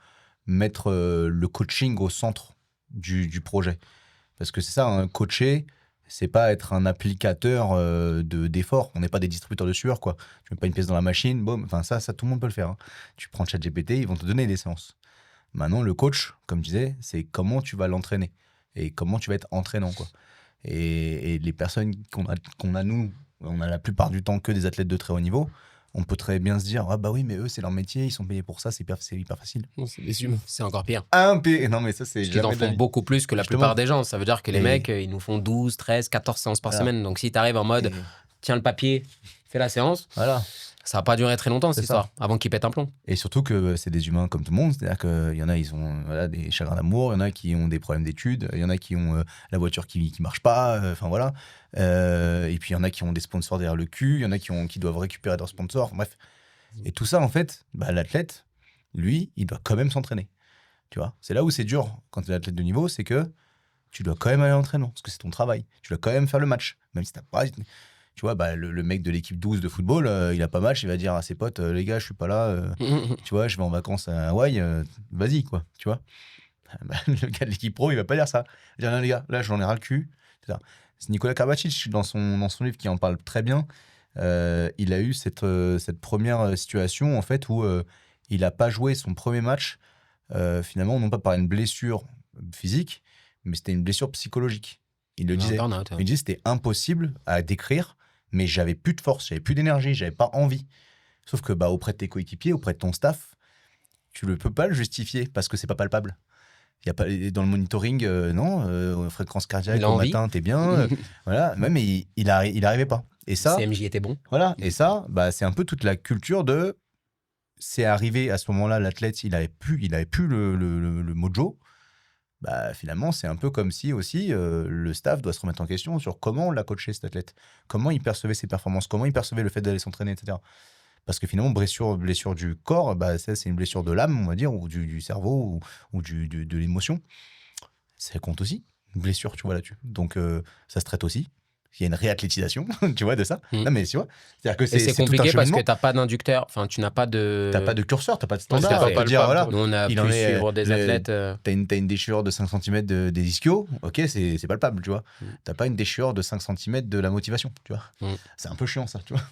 mettre le coaching au centre du projet. Parce que c'est ça, un coacher, c'est pas être un applicateur d'efforts. On n'est pas des distributeurs de sueur, quoi. Tu mets pas une pièce dans la machine, boum. Enfin, ça, tout le monde peut le faire, hein. Tu prends ChatGPT, ils vont te donner des séances. Maintenant, le coach, comme je disais, c'est comment tu vas l'entraîner et comment tu vas être entraînant, quoi. Et les personnes qu'on a, nous, on a la plupart du temps que des athlètes de très haut niveau. On peut très bien se dire, ah bah oui, mais eux, c'est leur métier, ils sont payés pour ça, c'est hyper facile. Non, c'est des humains. C'est encore pire. Non, mais ça, c'est Parce qu'ils en jamais de la font vie. beaucoup plus que la Justement. plupart des gens. Ça veut dire que les Et- mecs, ils nous font 12, 13, 14 séances par Voilà. semaine. Donc si tu arrives en mode, Et- tiens le papier, fais la séance, Voilà. ça va pas durer très longtemps cette C'est ça. histoire, avant qu'ils pètent un plomb. Et surtout que c'est des humains comme tout le monde. C'est-à-dire qu'il y en a, ils ont des chagrins d'amour, il y en a qui ont des problèmes d'études, il y en a qui ont la voiture qui marche pas, enfin voilà. Et puis il y en a qui ont des sponsors derrière le cul, il y en a qui doivent récupérer leurs sponsors, enfin, bref. Et tout ça, en fait, bah, l'athlète, lui, il doit quand même s'entraîner. Tu vois, c'est là où c'est dur quand tu es athlète de niveau, c'est que tu dois quand même aller à l'entraînement, parce que c'est ton travail. Tu dois quand même faire le match, même si t'as pas. Tu vois, bah, le mec de l'équipe 12 de football, il a pas match, il va dire à ses potes, les gars, je suis pas là, tu vois, je vais en vacances à Hawaï, vas-y, quoi, tu vois. Bah, le gars de l'équipe pro, il va pas dire ça. Il va dire, non, les gars, là, j'en ai ras le cul. C'est ça. C'est Nicolas Karabatic, dans son livre, qui en parle très bien. Il a eu cette première situation, en fait, où il a pas joué son premier match, finalement, non pas par une blessure physique, mais c'était une blessure psychologique. Il le disait. Burn-out, ouais. Il disait que c'était impossible à décrire, mais j'avais plus de force, j'avais plus d'énergie, j'avais pas envie. Sauf que bah, auprès de tes coéquipiers, auprès de ton staff, tu ne peux pas le justifier parce que c'est pas palpable. Il y a pas, dans le monitoring, non, fréquence cardiaque Il a au envie. matin, t'es bien. Voilà, même il arrivait pas. Et ça, CMJ était bon. voilà, et ça, bah, c'est un peu toute la culture de. C'est arrivé à ce moment-là, l'athlète, il avait plus le mojo. Bah, finalement, c'est un peu comme si aussi le staff doit se remettre en question sur comment on l'a coaché cet athlète, comment il percevait ses performances, comment il percevait le fait d'aller s'entraîner, etc. Parce que finalement, blessure du corps, bah, ça, c'est une blessure de l'âme, on va dire, ou du cerveau, ou de l'émotion. Ça compte aussi, une blessure, tu vois, là-dessus. Donc, ça se traite aussi. Il y a une réathlétisation, tu vois, de ça. Mm. Non, mais tu vois, c'est-à-dire que Et c'est c'est tout un compliqué parce cheminement. que t'as pas d'inducteur, enfin tu n'as pas de. T'as pas de curseur, t'as pas de Ouais, standard. c'est On pas peut te palpable, dire, voilà, quoi. Nous on a il pu en est, suivre des athlètes. t'as une déchirure de 5 cm des ischios, ok, c'est palpable, tu vois. T'as pas une déchirure de 5 cm de la motivation, tu vois. Mm. C'est un peu chiant, ça, tu vois.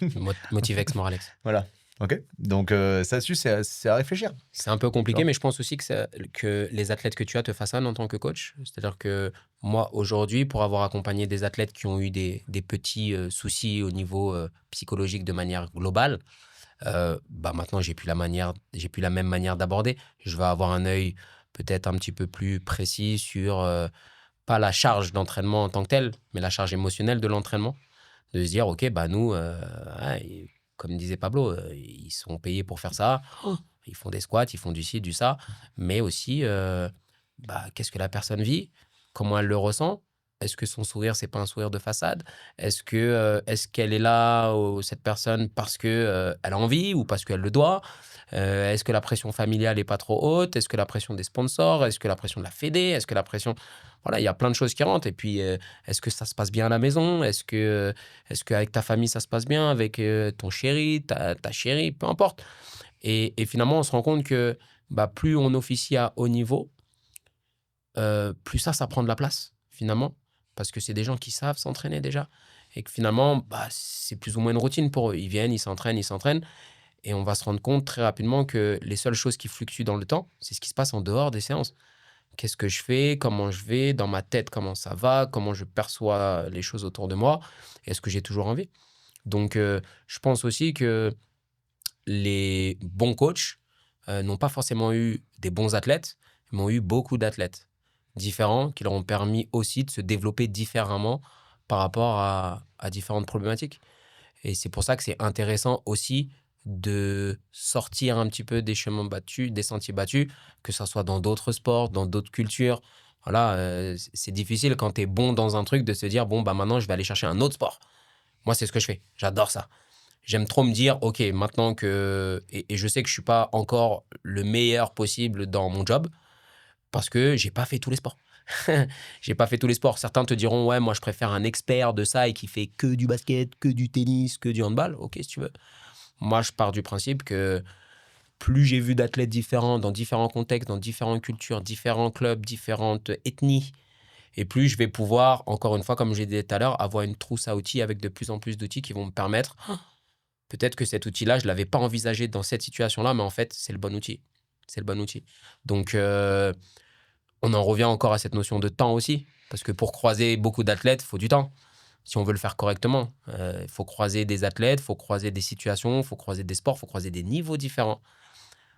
Motivex Moralex. Voilà, ok. Donc, ça dessus, c'est à réfléchir. C'est un peu compliqué, D'accord. mais je pense aussi que les athlètes que tu as te façonnent en tant que coach. C'est-à-dire que moi, aujourd'hui, pour avoir accompagné des athlètes qui ont eu des petits soucis au niveau psychologique de manière globale, bah maintenant, j'ai plus la même manière d'aborder. Je vais avoir un œil peut-être un petit peu plus précis sur pas la charge d'entraînement en tant que telle, mais la charge émotionnelle de l'entraînement. De se dire, OK, bah nous, comme disait Pablo, ils sont payés pour faire ça. Ils font des squats, ils font du ci, du ça. Mais aussi, bah, qu'est-ce que la personne vit, comment elle le ressent. est-ce que son sourire, c'est pas un sourire de façade? Est-ce qu'elle est là, cette personne, parce que elle a envie ou parce qu'elle le doit? Est-ce que la pression familiale est pas trop haute? Est-ce que la pression des sponsors? Est-ce que la pression de la fédé? Est-ce que la pression... Voilà, il y a plein de choses qui rentrent. Et puis, est-ce que ça se passe bien à la maison? Est-ce qu'avec ta famille, ça se passe bien? Avec ton chéri, ta chérie, peu importe. Et finalement, on se rend compte que plus on officie à haut niveau, plus ça prend de la place, finalement. Parce que c'est des gens qui savent s'entraîner déjà. Et que finalement, c'est plus ou moins une routine pour eux. Ils viennent, ils s'entraînent. Et on va se rendre compte très rapidement que les seules choses qui fluctuent dans le temps, c'est ce qui se passe en dehors des séances. Qu'est-ce que je fais? Comment je vais? Dans ma tête, comment ça va? Comment je perçois les choses autour de moi? Est-ce que j'ai toujours envie? Donc, je pense aussi que les bons coachs n'ont pas forcément eu des bons athlètes, mais ont eu beaucoup d'athlètes différents qui leur ont permis aussi de se développer différemment par rapport à différentes problématiques. Et c'est pour ça que c'est intéressant aussi de sortir un petit peu des chemins battus, des sentiers battus, que ce soit dans d'autres sports, dans d'autres cultures. Voilà, c'est difficile quand tu es bon dans un truc de se dire, bon, maintenant, je vais aller chercher un autre sport. Moi, c'est ce que je fais. J'adore ça. J'aime trop me dire, OK, maintenant que... Et je sais que je ne suis pas encore le meilleur possible dans mon job parce que je n'ai pas fait tous les sports. J'ai pas fait tous les sports. Certains te diront, ouais, moi, je préfère un expert de ça et qui fait que du basket, que du tennis, que du handball. OK, si tu veux. Moi, je pars du principe que plus j'ai vu d'athlètes différents, dans différents contextes, dans différentes cultures, différents clubs, différentes ethnies, et plus je vais pouvoir, encore une fois, comme j'ai dit tout à l'heure, avoir une trousse à outils avec de plus en plus d'outils qui vont me permettre, peut-être que cet outil-là, je ne l'avais pas envisagé dans cette situation-là, mais en fait, c'est le bon outil. C'est le bon outil. Donc, on en revient encore à cette notion de temps aussi, parce que pour croiser beaucoup d'athlètes, il faut du temps. Si on veut le faire correctement, il faut croiser des athlètes, il faut croiser des situations, il faut croiser des sports, il faut croiser des niveaux différents.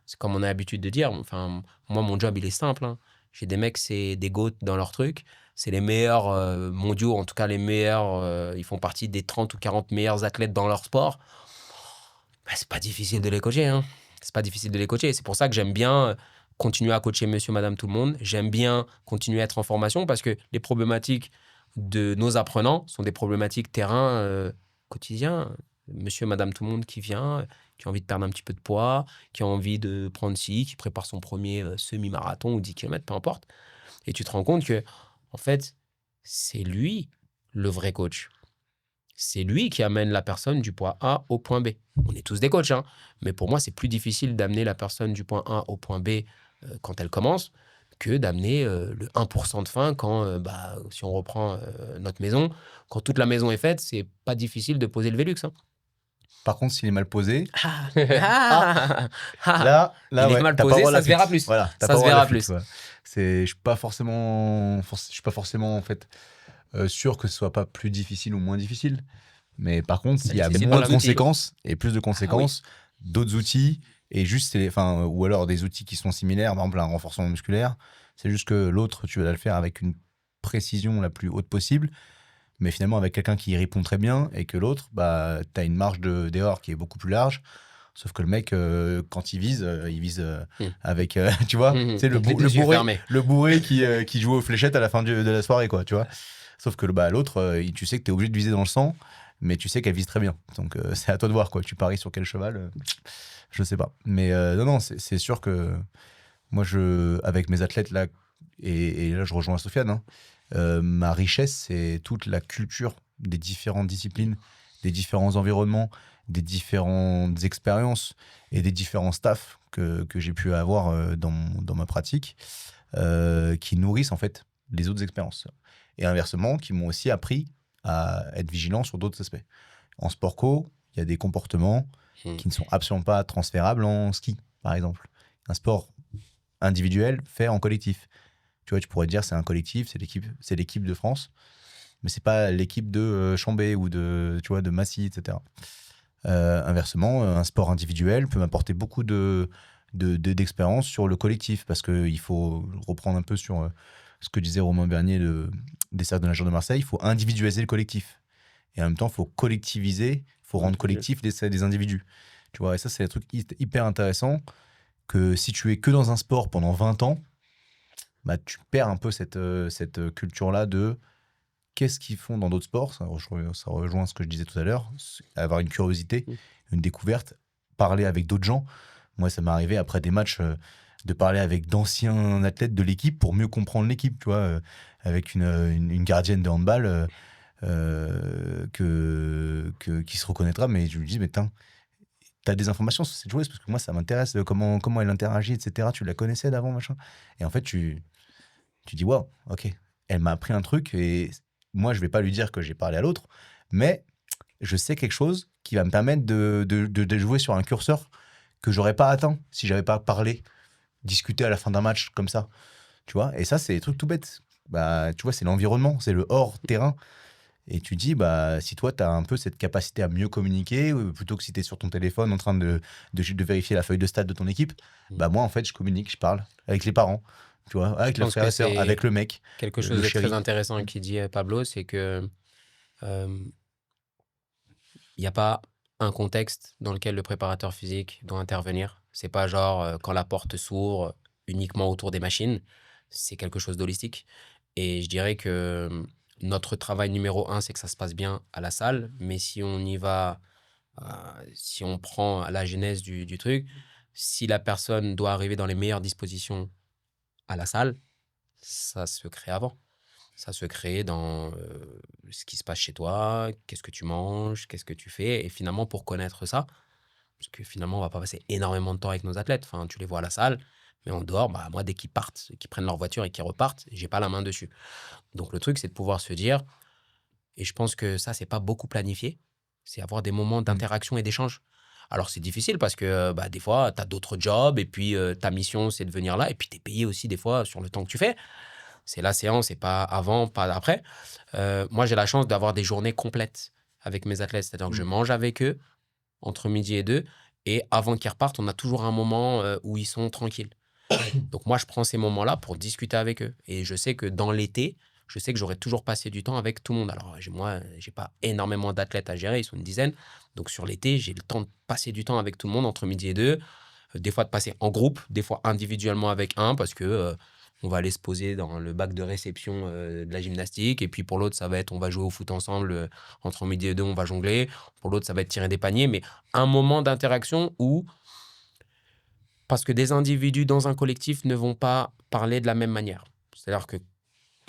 C'est comme on a l'habitude de dire. Enfin, moi, mon job, il est simple. Hein. J'ai des mecs, c'est des GOAT dans leur truc. C'est les meilleurs mondiaux, en tout cas les meilleurs. Ils font partie des 30 ou 40 meilleurs athlètes dans leur sport. C'est pas difficile de les coacher. Hein. C'est pas difficile de les coacher. C'est pour ça que j'aime bien continuer à coacher monsieur, madame, tout le monde. J'aime bien continuer à être en formation parce que les problématiques de nos apprenants sont des problématiques terrain quotidiens. Monsieur, madame, tout le monde qui vient, qui a envie de perdre un petit peu de poids, qui a envie de prendre ci, qui prépare son premier semi-marathon ou 10 km, peu importe. Et tu te rends compte que, en fait, c'est lui le vrai coach. C'est lui qui amène la personne du point A au point B. On est tous des coachs, hein, mais pour moi, c'est plus difficile d'amener la personne du point A au point B quand elle commence que d'amener le 1% de fin quand, si on reprend notre maison, quand toute la maison est faite, c'est pas difficile de poser le Velux. Hein. Par contre, s'il est mal posé, Là, là, il est ouais, mal t'as pas posé, droit à ça la se verra fuite. plus. Voilà, t'as Ça pas se droit à la verra fuite, plus. ouais. Je suis pas forcément en fait sûr que ce soit pas plus difficile ou moins difficile. Mais par contre, s'il y a difficile moins par de l'outil. conséquences et plus de conséquences, d'autres outils et juste, ou alors des outils qui sont similaires, par exemple un renforcement musculaire, c'est juste que l'autre, tu vas le faire avec une précision la plus haute possible. Mais finalement, avec quelqu'un qui y répond très bien et que l'autre, tu as une marge d'erreur qui est beaucoup plus large. Sauf que le mec, quand il vise avec, tu vois, c'est le bourré qui joue aux fléchettes à la fin de la soirée, quoi, tu vois. Sauf que l'autre, tu sais que tu es obligé de viser dans le sang, mais tu sais qu'elle vise très bien. Donc, c'est à toi de voir, quoi. Tu paries sur quel cheval, je sais pas. Mais non, c'est sûr que moi, avec mes athlètes, là, et là, je rejoins Sofiane, hein, ma richesse, c'est toute la culture des différentes disciplines, des différents environnements, des différentes expériences et des différents staffs que j'ai pu avoir dans ma pratique qui nourrissent en fait les autres expériences. Et inversement, qui m'ont aussi appris à être vigilant sur d'autres aspects. En sport co, il y a des comportements qui ne sont absolument pas transférables en ski, par exemple. Un sport individuel fait en collectif. Tu vois, tu pourrais dire c'est un collectif, c'est l'équipe de France, mais c'est pas l'équipe de Chambé ou de Massy, etc. Inversement, un sport individuel peut m'apporter beaucoup d'expérience sur le collectif, parce qu'il faut reprendre un peu sur ce que disait Romain Bernier des Cercles de nageurs de Marseille, il faut individualiser le collectif. Et en même temps, il faut collectiviser, il faut rendre collectif des individus. Tu vois, et ça, c'est un truc hyper intéressant, que si tu es que dans un sport pendant 20 ans, tu perds un peu cette culture-là de qu'est-ce qu'ils font dans d'autres sports. Ça rejoint ce que je disais tout à l'heure. Avoir une curiosité, une découverte, parler avec d'autres gens. Moi, ça m'est arrivé après des matchs de parler avec d'anciens athlètes de l'équipe pour mieux comprendre l'équipe, tu vois, avec une gardienne de handball qui se reconnaîtra, mais je lui dis, mais t'as des informations sur cette joueuse parce que moi, ça m'intéresse, comment elle interagit, etc. Tu la connaissais d'avant, machin. Et en fait, tu dis, waouh, ok, elle m'a appris un truc et moi, je vais pas lui dire que j'ai parlé à l'autre, mais je sais quelque chose qui va me permettre de jouer sur un curseur que j'aurais pas atteint si j'avais pas parlé, discuté à la fin d'un match comme ça, tu vois. Et ça, c'est des trucs tout bêtes. Bah, tu vois, c'est l'environnement, c'est le hors-terrain. Et tu dis, bah, si toi, tu as un peu cette capacité à mieux communiquer, plutôt que si tu es sur ton téléphone en train de vérifier la feuille de stade de ton équipe, bah, moi, en fait, je communique, je parle avec les parents, tu vois, avec leurs pense frères que et sœurs, c'est avec le mec, quelque le chose de chéri. très intéressant qui dit Pablo, c'est que il n'y a pas un contexte dans lequel le préparateur physique doit intervenir. C'est pas genre quand la porte s'ouvre uniquement autour des machines. C'est quelque chose d'holistique. Et je dirais que notre travail numéro 1, c'est que ça se passe bien à la salle. Mais si on y va, si on prend la genèse du truc, si la personne doit arriver dans les meilleures dispositions à la salle, ça se crée avant. Ça se crée dans ce qui se passe chez toi, qu'est-ce que tu manges, qu'est-ce que tu fais. Et finalement, pour connaître ça, parce que finalement, on va pas passer énormément de temps avec nos athlètes. Enfin, tu les vois à la salle, mais en dehors, bah, moi, dès qu'ils partent, qu'ils prennent leur voiture et qu'ils repartent, j'ai pas la main dessus. Donc, le truc, c'est de pouvoir se dire, et je pense que ça, c'est pas beaucoup planifié, c'est avoir des moments d'interaction et d'échange. Alors, c'est difficile parce que bah, des fois, tu as d'autres jobs et puis ta mission, c'est de venir là. Et puis, tu es payé aussi des fois sur le temps que tu fais. C'est la séance, c'est pas avant, pas après. Moi, j'ai la chance d'avoir des journées complètes avec mes athlètes. C'est-à-dire que je mange avec eux entre midi et 2. Et avant qu'ils repartent, on a toujours un moment où ils sont tranquilles. Donc, moi, je prends ces moments-là pour discuter avec eux. Et je sais que dans l'été, je sais que j'aurai toujours passé du temps avec tout le monde. Alors, moi, j'ai pas énormément d'athlètes à gérer, ils sont une dizaine. Donc, sur l'été, j'ai le temps de passer du temps avec tout le monde entre midi et 2. Des fois, de passer en groupe, des fois individuellement avec un, parce que on va aller se poser dans le bac de réception de la gymnastique. Et puis, pour l'autre, ça va être on va jouer au foot ensemble. Entre midi et 2, on va jongler. Pour l'autre, ça va être tirer des paniers. Mais un moment d'interaction où, parce que des individus dans un collectif ne vont pas parler de la même manière. C'est-à-dire qu'il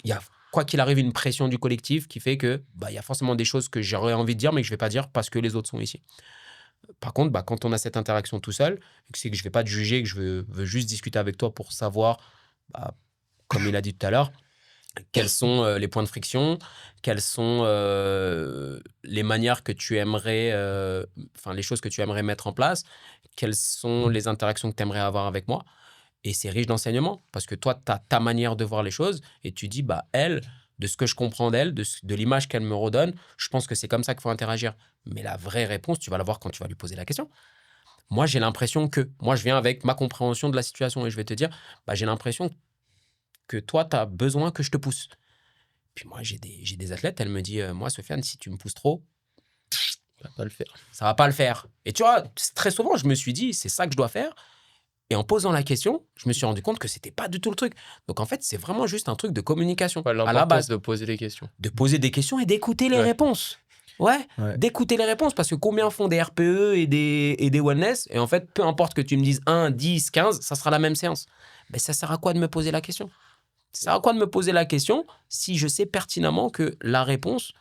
y a, quoi qu'il arrive, une pression du collectif qui fait que y a forcément des choses que j'aurais envie de dire, mais que je ne vais pas dire parce que les autres sont ici. Par contre, quand on a cette interaction tout seul, c'est que je ne vais pas te juger, que je veux juste discuter avec toi pour savoir, comme il a dit tout à l'heure, quels sont les points de friction, quelles sont les manières que tu aimerais, les choses que tu aimerais mettre en place, quelles sont les interactions que tu aimerais avoir avec moi. Et c'est riche d'enseignement parce que toi, tu as ta manière de voir les choses et tu dis, elle, de ce que je comprends d'elle, de l'image qu'elle me redonne, je pense que c'est comme ça qu'il faut interagir. Mais la vraie réponse, tu vas la voir quand tu vas lui poser la question. Moi, j'ai l'impression que, moi, je viens avec ma compréhension de la situation et je vais te dire, j'ai l'impression que toi, tu as besoin que je te pousse. Puis moi, j'ai des athlètes, elle me dit, moi, Sofiane, si tu me pousses trop, Ça va pas le faire. ça va pas le faire. Et tu vois, très souvent, je me suis dit, c'est ça que je dois faire. Et en posant la question, je me suis rendu compte que c'était pas du tout le truc. Donc en fait, c'est vraiment juste un truc de communication à la base. De poser les questions. De poser des questions et d'écouter les réponses. Ouais, d'écouter les réponses parce que combien font des RPE et des wellness et en fait, peu importe que tu me dises 1, 10, 15, ça sera la même séance. Mais ça sert à quoi de me poser la question? Ça sert à quoi de me poser la question si je sais pertinemment que la réponse,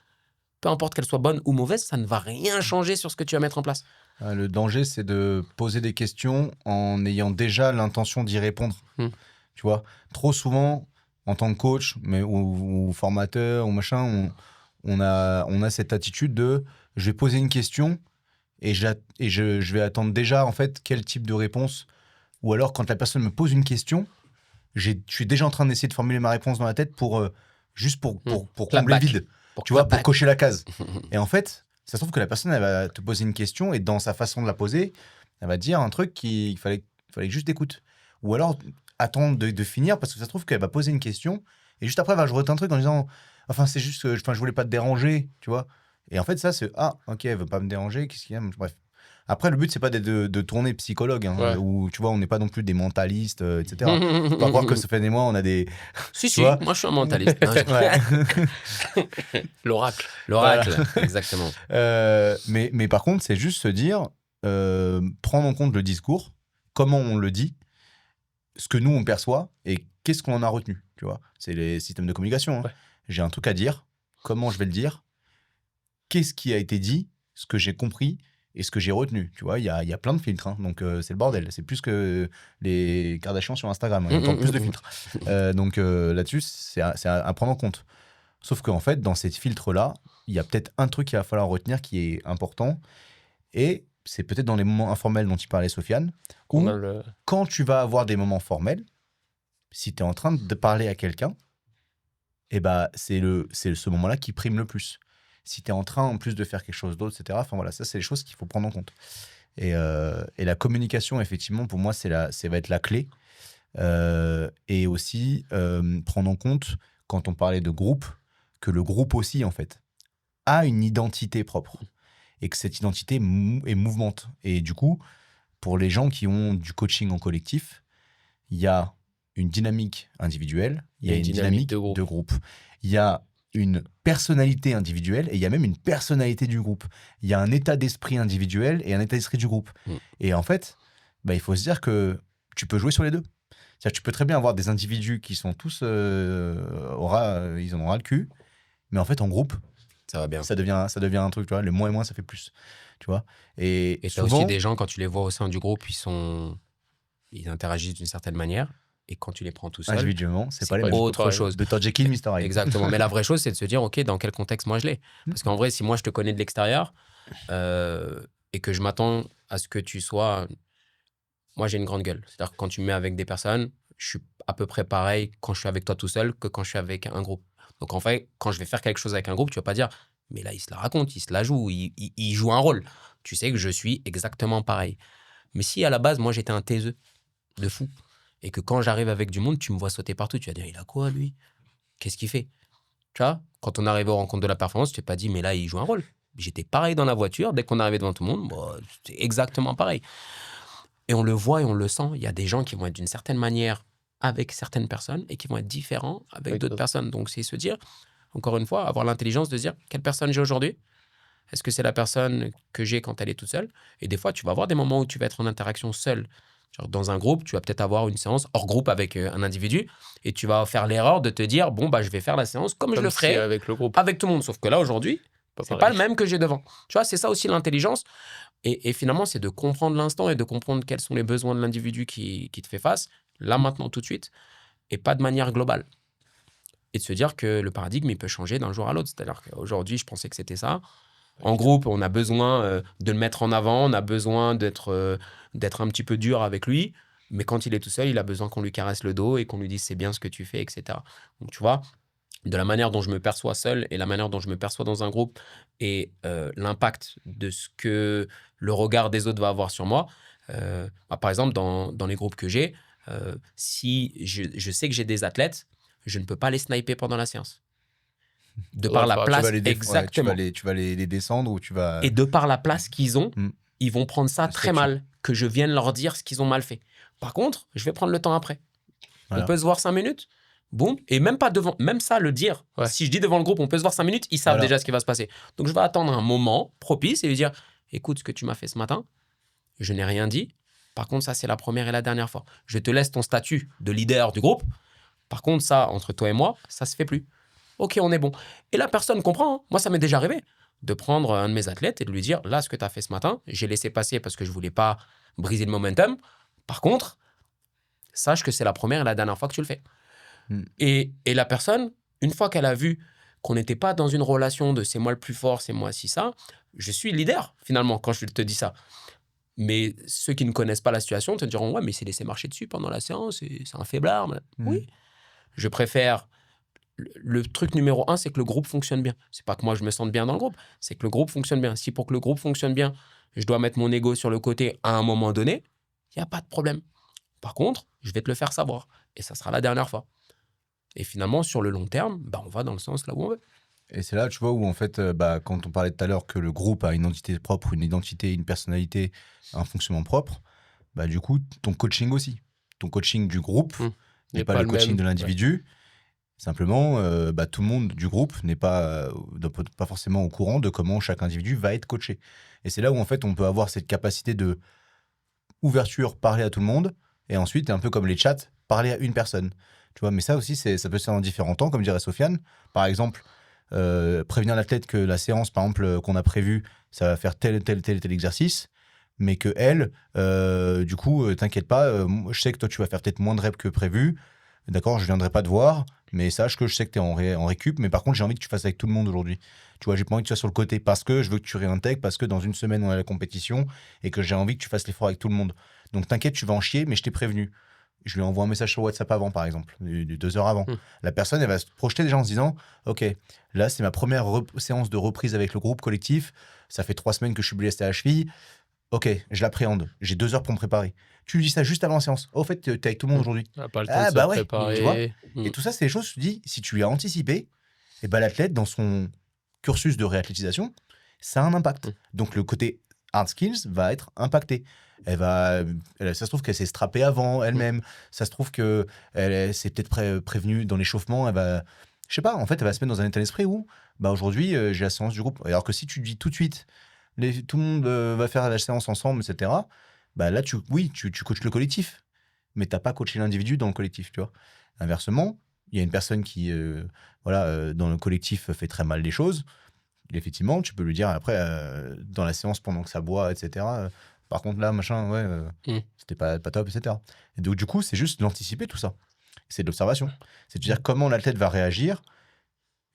peu importe qu'elle soit bonne ou mauvaise, ça ne va rien changer sur ce que tu vas mettre en place. Le danger, c'est de poser des questions en ayant déjà l'intention d'y répondre. Tu vois, trop souvent, en tant que coach ou formateur ou machin, on a cette attitude de je vais poser une question et je vais attendre déjà en fait quel type de réponse. Ou alors quand la personne me pose une question, je suis déjà en train d'essayer de formuler ma réponse dans la tête pour combler le vide. Pour cocher la case. Et en fait, ça se trouve que la personne, elle va te poser une question et dans sa façon de la poser, elle va dire un truc qu'il fallait juste écouter. Ou alors attendre de finir parce que ça se trouve qu'elle va poser une question et juste après, elle va ajouter un truc en disant enfin, c'est juste que je voulais pas te déranger, tu vois. Et en fait, ça, c'est ok, elle veut pas me déranger, qu'est-ce qu'il y a? Bref. Après, le but, c'est pas de tourner psychologue, hein, Ouais. où, tu vois, on n'est pas non plus des mentalistes, etc. Faut pas croire que Sofiane et moi, on a des... Si, Tu vois moi je suis un mentaliste. Non, Ouais. L'oracle. L'oracle, exactement. Mais par contre, c'est juste se dire, prendre en compte le discours, comment on le dit, ce que nous, on perçoit, et qu'est-ce qu'on en a retenu, tu vois. C'est les systèmes de communication. Hein. Ouais. J'ai un truc à dire, comment je vais le dire, qu'est-ce qui a été dit, ce que j'ai compris, et ce que j'ai retenu, tu vois, il y a plein de filtres, hein, donc c'est le bordel, c'est plus que les Kardashians sur Instagram, hein, il y a encore plus de filtres. Donc là-dessus, c'est à prendre en compte. Sauf qu'en fait, dans ces filtres-là, il y a peut-être un truc qu'il va falloir retenir qui est important, et c'est peut-être dans les moments informels dont tu parlais, Sofiane, où quand tu vas avoir des moments formels, si tu es en train de parler à quelqu'un, eh ben, c'est ce moment-là qui prime le plus. Si tu es en train, en plus de faire quelque chose d'autre, etc. Enfin voilà, ça, c'est les choses qu'il faut prendre en compte. Et la communication, effectivement, pour moi, ça va être la clé. Et aussi, prendre en compte, quand on parlait de groupe, que le groupe aussi, en fait, a une identité propre. Et que cette identité est mouvante. Et du coup, pour les gens qui ont du coaching en collectif, il y a une dynamique individuelle, il y a une dynamique de groupe. Il y a une personnalité individuelle et il y a même une personnalité du groupe. Il y a un état d'esprit individuel et un état d'esprit du groupe. Et en fait, il faut se dire que tu peux jouer sur les deux. C'est-à-dire que tu peux très bien avoir des individus qui sont tous ils en ont ras le cul, mais en fait, en groupe, ça va bien. Ça devient un truc, tu vois. Le moins et moins, ça fait plus, tu vois. Et t'as souvent, aussi des gens, quand tu les vois au sein du groupe, ils interagissent d'une certaine manière. Et quand tu les prends tout seul, individuellement, c'est pas les mêmes. Autre chose. Dr. Jekyll, Mr. Hyde. Exactement. Mais la vraie chose, c'est de se dire, OK, dans quel contexte moi je l'ai? Parce qu'en vrai, si moi je te connais de l'extérieur et que je m'attends à ce que tu sois... Moi, j'ai une grande gueule. C'est-à-dire que quand tu me mets avec des personnes, je suis à peu près pareil quand je suis avec toi tout seul que quand je suis avec un groupe. Donc en fait, quand je vais faire quelque chose avec un groupe, tu vas pas dire, mais là, il se la raconte, il se la joue, il joue un rôle. Tu sais que je suis exactement pareil. Mais si à la base, moi, j'étais un taiseux de fou, et que quand j'arrive avec du monde, tu me vois sauter partout, tu vas dire, il a quoi, lui? Qu'est-ce qu'il fait? Tu vois, quand on arrive aux rencontres de la performance, tu t'es pas dit, mais là, il joue un rôle. J'étais pareil dans la voiture, dès qu'on arrivait devant tout le monde, c'est exactement pareil. Et on le voit et on le sent, il y a des gens qui vont être d'une certaine manière avec certaines personnes et qui vont être différents avec d'autres personnes. Donc, c'est se dire, encore une fois, avoir l'intelligence de se dire, quelle personne j'ai aujourd'hui? Est-ce que c'est la personne que j'ai quand elle est toute seule? Et des fois, tu vas avoir des moments où tu vas être en interaction seul. Genre dans un groupe, tu vas peut-être avoir une séance hors groupe avec un individu et tu vas faire l'erreur de te dire, bon, je vais faire la séance comme je le ferais avec le groupe. avec tout le monde. Sauf que là, aujourd'hui, c'est pas le même que j'ai devant. Tu vois, c'est ça aussi l'intelligence. Et finalement, c'est de comprendre l'instant et de comprendre quels sont les besoins de l'individu qui te fait face, là, maintenant, tout de suite, et pas de manière globale. Et de se dire que le paradigme, il peut changer d'un jour à l'autre. C'est-à-dire qu'aujourd'hui, je pensais que c'était ça. En groupe, on a besoin de le mettre en avant, on a besoin d'être un petit peu dur avec lui, mais quand il est tout seul, il a besoin qu'on lui caresse le dos et qu'on lui dise c'est bien ce que tu fais, etc. Donc, tu vois, de la manière dont je me perçois seul et la manière dont je me perçois dans un groupe et l'impact de ce que le regard des autres va avoir sur moi. Par exemple, dans les groupes que j'ai, si je sais que j'ai des athlètes, je ne peux pas les sniper pendant la séance. De par la place, exactement. Tu vas les descendre ou tu vas... Et de par la place qu'ils ont, ils vont prendre ça très mal, que je vienne leur dire ce qu'ils ont mal fait. Par contre, je vais prendre le temps après. Voilà. On peut se voir 5 minutes, boum, et même pas devant, même ça, le dire. Ouais. Si je dis devant le groupe, on peut se voir 5 minutes, ils savent déjà ce qui va se passer. Donc, je vais attendre un moment propice et lui dire, écoute, ce que tu m'as fait ce matin, je n'ai rien dit. Par contre, ça, c'est la première et la dernière fois. Je te laisse ton statut de leader du groupe. Par contre, ça, entre toi et moi, ça se fait plus. Ok, on est bon. Et la personne comprend. Hein. Moi, ça m'est déjà arrivé de prendre un de mes athlètes et de lui dire, là, ce que tu as fait ce matin, j'ai laissé passer parce que je ne voulais pas briser le momentum. Par contre, sache que c'est la première et la dernière fois que tu le fais. Et la personne, une fois qu'elle a vu qu'on n'était pas dans une relation de c'est moi le plus fort, c'est moi si ça, je suis leader, finalement, quand je te dis ça. Mais ceux qui ne connaissent pas la situation te diront, ouais, mais il s'est laissé marcher dessus pendant la séance, c'est un faiblard. Oui, je préfère... Le truc numéro 1, c'est que le groupe fonctionne bien. C'est pas que moi, je me sente bien dans le groupe, c'est que le groupe fonctionne bien. Si pour que le groupe fonctionne bien, je dois mettre mon ego sur le côté à un moment donné, il n'y a pas de problème. Par contre, je vais te le faire savoir. Et ça sera la dernière fois. Et finalement, sur le long terme, on va dans le sens là où on veut. Et c'est là, tu vois, où en fait, quand on parlait tout à l'heure que le groupe a une identité propre, une identité, une personnalité, un fonctionnement propre, du coup, ton coaching aussi. Ton coaching du groupe n'est pas le coaching même. de l'individu. Simplement, tout le monde du groupe n'est pas forcément au courant de comment chaque individu va être coaché. Et c'est là où, en fait, on peut avoir cette capacité de ouverture, parler à tout le monde, et ensuite, un peu comme les chats, parler à une personne. Tu vois, mais ça aussi, ça peut se faire en différents temps, comme dirait Sofiane. Par exemple, prévenir l'athlète que la séance, par exemple, qu'on a prévue, ça va faire tel exercice, mais que elle, du coup, t'inquiète pas, je sais que toi, tu vas faire peut-être moins de reps que prévu. D'accord, je viendrai pas te voir, mais sache que je sais que tu es en récup, mais par contre, j'ai envie que tu fasses avec tout le monde aujourd'hui. Tu vois, j'ai pas envie que tu sois sur le côté parce que je veux que tu réintègres, parce que dans une semaine, on a la compétition et que j'ai envie que tu fasses l'effort avec tout le monde. Donc, t'inquiète, tu vas en chier, mais je t'ai prévenu. Je lui envoie un message sur WhatsApp avant, par exemple, 2 heures avant. La personne, elle va se projeter déjà en se disant « Ok, là, c'est ma première séance de reprise avec le groupe collectif. Ça fait 3 semaines que je suis blessé à la cheville. Ok, je l'appréhende. J'ai 2 heures pour me préparer. » Tu lui dis ça juste avant la séance. Au fait, t'es avec tout le monde aujourd'hui. Pas le temps de se préparer. Tu vois. Et tout ça, c'est des choses, tu dis, si tu lui as anticipé, et l'athlète, dans son cursus de réathlétisation, ça a un impact. Donc, le côté hard skills va être impacté. Ça se trouve qu'elle s'est strappée avant elle-même. Ça se trouve qu'elle s'est peut-être prévenue dans l'échauffement. Elle va, je sais pas, en fait, elle va se mettre dans un état d'esprit où, aujourd'hui, j'ai la séance du groupe. Alors que si tu dis tout de suite, tout le monde va faire la séance ensemble, etc., là, tu coaches le collectif, mais tu n'as pas coaché l'individu dans le collectif, tu vois. Inversement, il y a une personne qui, dans le collectif, fait très mal les choses. Effectivement, tu peux lui dire après, dans la séance, pendant que ça boit, etc., par contre, là, machin, c'était pas top, etc. Et donc, du coup, c'est juste l'anticiper, tout ça. C'est de l'observation. C'est de dire comment l'athlète va réagir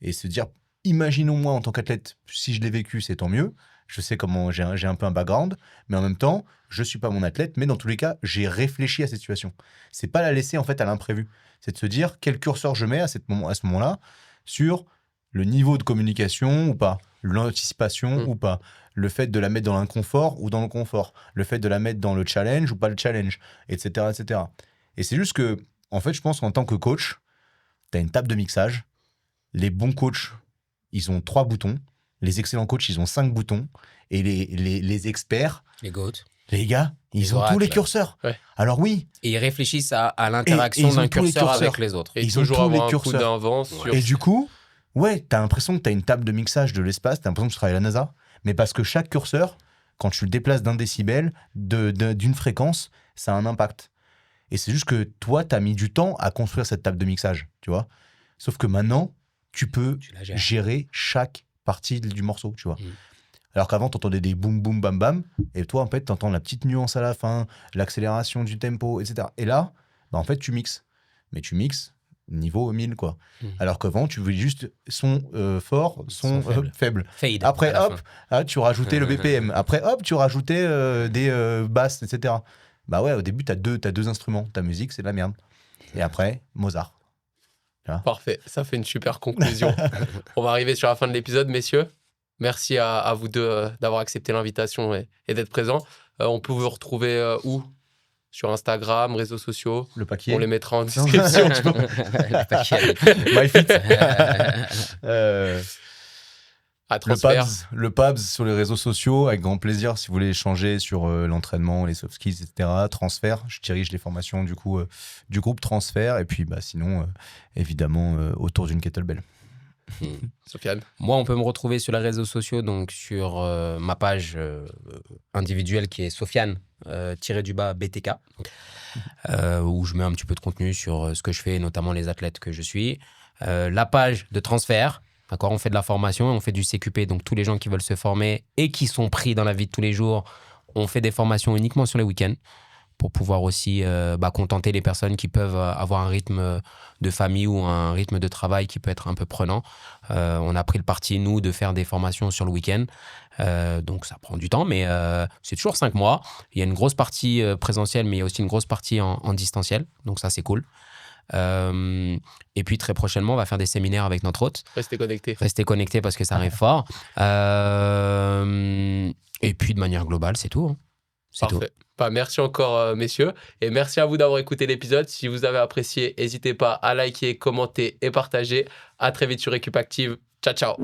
et se dire, imaginons moi, en tant qu'athlète, si je l'ai vécu, c'est tant mieux. Je sais comment, j'ai un peu un background, mais en même temps, je suis pas mon athlète, mais dans tous les cas, j'ai réfléchi à cette situation. C'est pas la laisser en fait à l'imprévu. C'est de se dire quel curseur je mets à ce moment-là sur le niveau de communication ou pas, l'anticipation ou pas, le fait de la mettre dans l'inconfort ou dans le confort, le fait de la mettre dans le challenge ou pas le challenge, etc., etc. Et c'est juste que, en fait, je pense qu'en tant que coach, tu as une table de mixage. Les bons coachs, ils ont 3 boutons. Les excellents coachs, ils ont 5 boutons. Et les experts, les GOAT, les gars, ils ont tous les curseurs. Ouais. Alors oui. Et ils réfléchissent à l'interaction d'un curseur avec les autres. Et ils toujours ont tous avoir les un coup d'avance sur... Et du coup, t'as l'impression que t'as une table de mixage de l'espace, t'as l'impression que tu travailles à la NASA, mais parce que chaque curseur, quand tu le déplaces d'un décibel, d'une fréquence, ça a un impact. Et c'est juste que toi, t'as mis du temps à construire cette table de mixage, tu vois. Sauf que maintenant, tu peux gérer chaque partie du morceau, tu vois. Alors qu'avant, t'entendais des boum boum bam bam, et toi, en fait, t'entends la petite nuance à la fin, l'accélération du tempo, etc. Et là, en fait, tu mixes. Mais tu mixes niveau 1000, quoi. Alors qu'avant, tu voulais juste son fort, son faible. Fade. Après, hop, tu rajoutais le BPM. Après, hop, tu rajoutais des basses, etc. Au début, t'as deux instruments. Ta musique, c'est de la merde. Et après, Mozart. Parfait, ça fait une super conclusion. On va arriver sur la fin de l'épisode, messieurs. Merci à vous deux d'avoir accepté l'invitation et d'être présents. On peut vous retrouver où ? Sur Instagram, réseaux sociaux. Le paquet. On les mettra en description. Le paquet. MyFit. À Transfert. Le PABS sur les réseaux sociaux, avec grand plaisir, si vous voulez échanger sur l'entraînement, les soft skills, etc. Transfert, je dirige les formations du groupe Transfert. Et puis, sinon, évidemment, autour d'une kettlebell. Sofiane. Moi, on peut me retrouver sur les réseaux sociaux, donc sur ma page individuelle qui est Sofiane-BTK, où je mets un petit peu de contenu sur ce que je fais, notamment les athlètes que je suis. La page de Transfert, d'accord, on fait de la formation, on fait du CQP, donc tous les gens qui veulent se former et qui sont pris dans la vie de tous les jours, on fait des formations uniquement sur les week-ends pour pouvoir aussi contenter les personnes qui peuvent avoir un rythme de famille ou un rythme de travail qui peut être un peu prenant. On a pris le parti, nous, de faire des formations sur le week-end. Donc, ça prend du temps, mais c'est toujours 5 mois. Il y a une grosse partie présentielle, mais il y a aussi une grosse partie en distanciel. Donc, ça, c'est cool. Et puis, très prochainement, on va faire des séminaires avec notre hôte. Restez connectés. Restez connectés parce que ça arrive fort. Et puis, de manière globale, c'est tout. C'est Parfait. tout. Merci encore, messieurs. Et merci à vous d'avoir écouté l'épisode. Si vous avez apprécié, n'hésitez pas à liker, commenter et partager. À très vite sur Récup Active. Ciao, ciao.